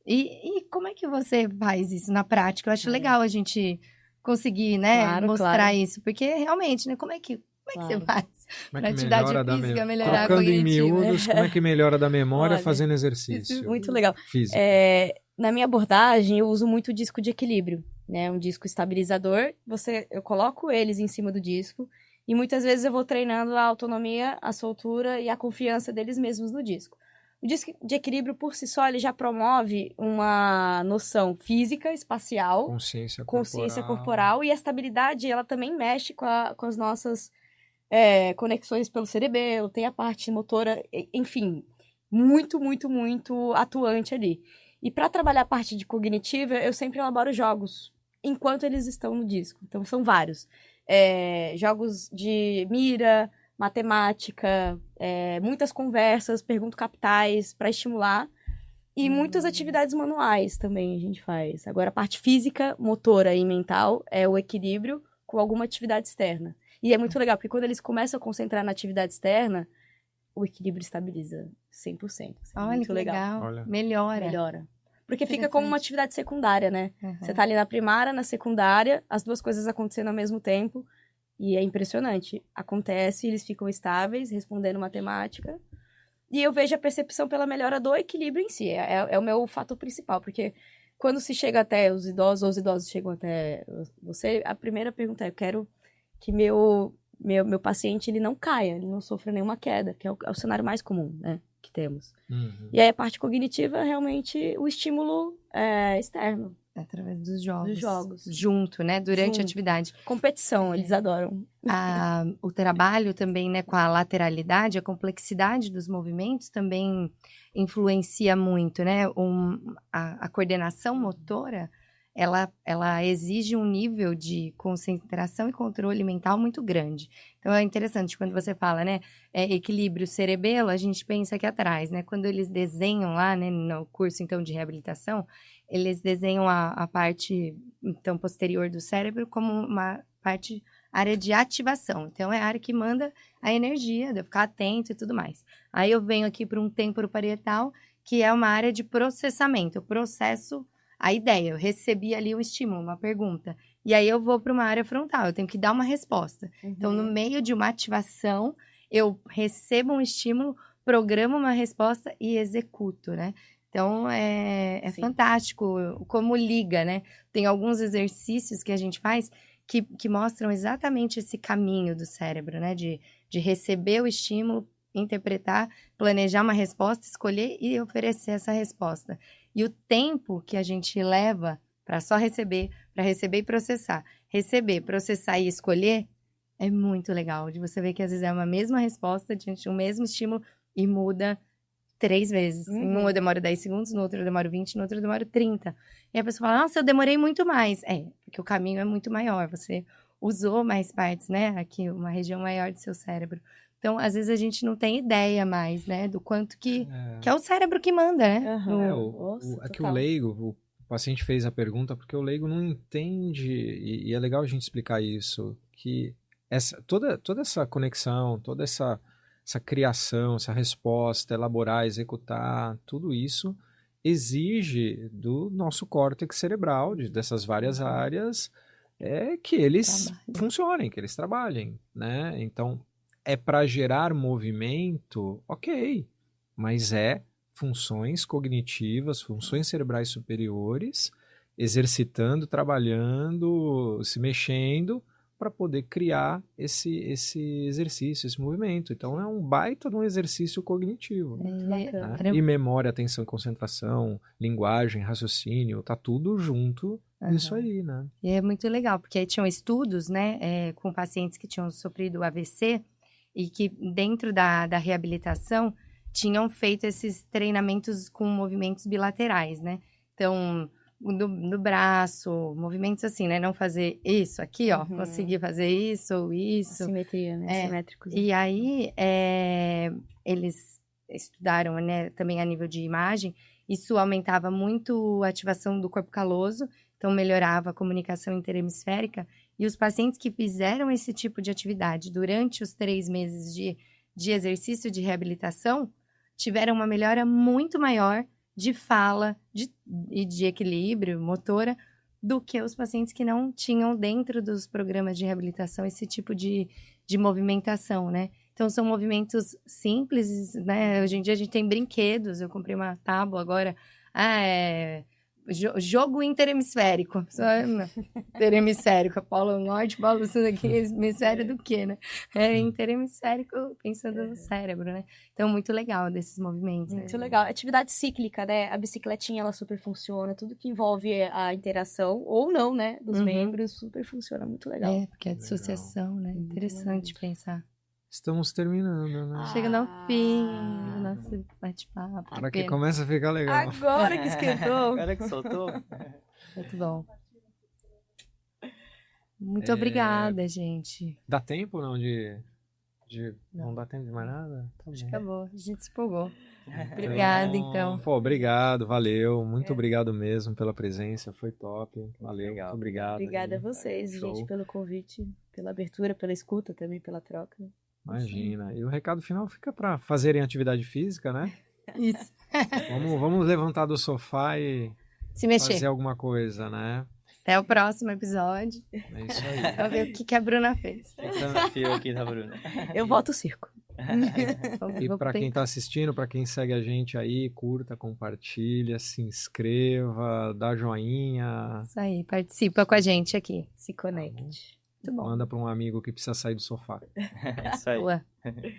E como é que você faz isso na prática? Eu acho legal a gente conseguir, né, mostrar isso, porque realmente, né, como é que você faz Como é que atividade melhora física melhorar a Trocando em cognitiva? miúdos, como é que melhora da memória Olha, fazendo exercício? Muito legal. Físico. Na minha abordagem, eu uso muito o disco de equilíbrio, né? Um disco estabilizador. Eu coloco eles em cima do disco e muitas vezes eu vou treinando a autonomia, a soltura e a confiança deles mesmos no disco. O disco de equilíbrio, por si só, ele já promove uma noção física, espacial, consciência corporal, e a estabilidade, ela também mexe com as nossas conexões pelo cerebelo, tem a parte motora, enfim, muito, muito, muito atuante ali. E para trabalhar a parte de cognitiva, eu sempre elaboro jogos enquanto eles estão no disco. Então, são vários. Jogos de mira, matemática, muitas conversas, perguntas capitais para estimular. E muitas atividades manuais também a gente faz. Agora, a parte física, motora e mental é o equilíbrio com alguma atividade externa. E é muito legal, porque quando eles começam a concentrar na atividade externa, o equilíbrio estabiliza 100%. Olha, muito que legal. Olha. Melhora. Porque fica como uma atividade secundária, né? Você tá ali na primária, na secundária, as duas coisas acontecendo ao mesmo tempo. E é impressionante. Acontece, eles ficam estáveis, respondendo matemática. E eu vejo a percepção pela melhora do equilíbrio em si. É o meu fator principal. Porque quando se chega até os idosos, ou os idosos chegam até você, a primeira pergunta é: eu quero que meu paciente ele não caia, ele não sofra nenhuma queda, que é o cenário mais comum, né, que temos. E aí a parte cognitiva é realmente o estímulo externo. Através dos jogos. Dos jogos. Junto, né? Durante a atividade. Competição, eles adoram. O trabalho também, né, com a lateralidade, a complexidade dos movimentos também influencia muito, né? A coordenação motora, ela exige um nível de concentração e controle mental muito grande. Então, é interessante quando você fala, né, equilíbrio cerebelo, a gente pensa aqui atrás, né? Quando eles desenham lá, né, no curso, então, de reabilitação, eles desenham a parte, então, posterior do cérebro como uma área de ativação. Então, é a área que manda a energia, de eu ficar atento e tudo mais. Aí eu venho aqui para um temporoparietal, que é uma área de processamento. Eu processo a ideia, eu recebi ali um estímulo, uma pergunta. E aí eu vou para uma área frontal, eu tenho que dar uma resposta. Então, no meio de uma ativação, eu recebo um estímulo, programo uma resposta e executo, né? Então, é fantástico como liga, né? Tem alguns exercícios que a gente faz que mostram exatamente esse caminho do cérebro, né? De receber o estímulo, interpretar, planejar uma resposta, escolher e oferecer essa resposta. E o tempo que a gente leva para só receber e processar. Receber, processar e escolher é muito legal. De você ver que às vezes é uma mesma resposta diante de um mesmo estímulo e muda 3 vezes. Em um eu demoro 10 segundos, no outro eu demoro 20, no outro eu demoro 30. E a pessoa fala, nossa, eu demorei muito mais. Porque o caminho é muito maior. Você usou mais partes, né? Aqui, uma região maior do seu cérebro. Então, às vezes a gente não tem ideia mais, né? Do quanto que é o cérebro que manda, né? Aqui o leigo, o paciente fez a pergunta porque o leigo não entende, e é legal a gente explicar isso, que toda essa conexão, toda essa criação, essa resposta, elaborar, executar, tudo isso exige do nosso córtex cerebral, dessas várias áreas, que eles funcionem, que eles trabalhem, né? Então, para gerar movimento, ok, mas funções cognitivas, funções cerebrais superiores, exercitando, trabalhando, se mexendo, para poder criar esse exercício, esse movimento. Então, é um baita de um exercício cognitivo. Né? E memória, atenção, concentração, linguagem, raciocínio, tá tudo junto nisso aí, né? E é muito legal, porque aí tinham estudos, né, com pacientes que tinham sofrido AVC e que dentro da reabilitação tinham feito esses treinamentos com movimentos bilaterais, né? Então, no braço, movimentos assim, né? Não fazer isso aqui, ó, conseguir fazer isso ou isso. Simetria, né? Simétricos. E aí, eles estudaram, né, também a nível de imagem, isso aumentava muito a ativação do corpo caloso, então melhorava a comunicação interhemisférica, e os pacientes que fizeram esse tipo de atividade durante os 3 meses de exercício de reabilitação, tiveram uma melhora muito maior de fala e de equilíbrio motora do que os pacientes que não tinham dentro dos programas de reabilitação esse tipo de movimentação, né? Então, são movimentos simples, né? Hoje em dia a gente tem brinquedos, eu comprei uma tábua agora, jogo interhemisférico. Interhemisférico, Polo Norte, Polo Sul, aqui, hemisfério do quê, né? Interhemisférico, pensando no cérebro, né? Então, muito legal desses movimentos. Muito legal. Atividade cíclica, né? A bicicletinha, ela super funciona. Tudo que envolve a interação, ou não, né? Dos membros, super funciona. Muito legal. Porque é dissociação, né? Interessante pensar. Estamos terminando, né? Chegando ao fim do nosso bate-papo. Para que começa a ficar legal. Agora que esquentou. Agora que soltou. Muito bom. Muito obrigada, gente. Dá tempo não não dá tempo de mais nada? Tá Acho bom. que acabou. A gente se empolgou. Obrigada, então. Pô, obrigado, valeu. Muito obrigado mesmo pela presença, foi top. Valeu, Legal. muito obrigado. Obrigada a aí. vocês, Show. gente, pelo convite, pela abertura, pela escuta também, pela troca. Imagina. E o recado final fica para fazerem atividade física, né? Isso. Vamos levantar do sofá e Se mexer. fazer alguma coisa, né? Até o próximo episódio. É isso aí. Vamos ver o que a Bruna fez. Desafio aqui da Bruna. Eu volto ao circo. E para quem está assistindo, para quem segue a gente aí, curta, compartilha, se inscreva, dá joinha, Isso aí, participa com a gente aqui. Se conecte. Muito bom. manda para um amigo que precisa sair do sofá. É isso aí. Boa.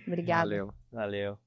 Obrigada. Valeu. Valeu.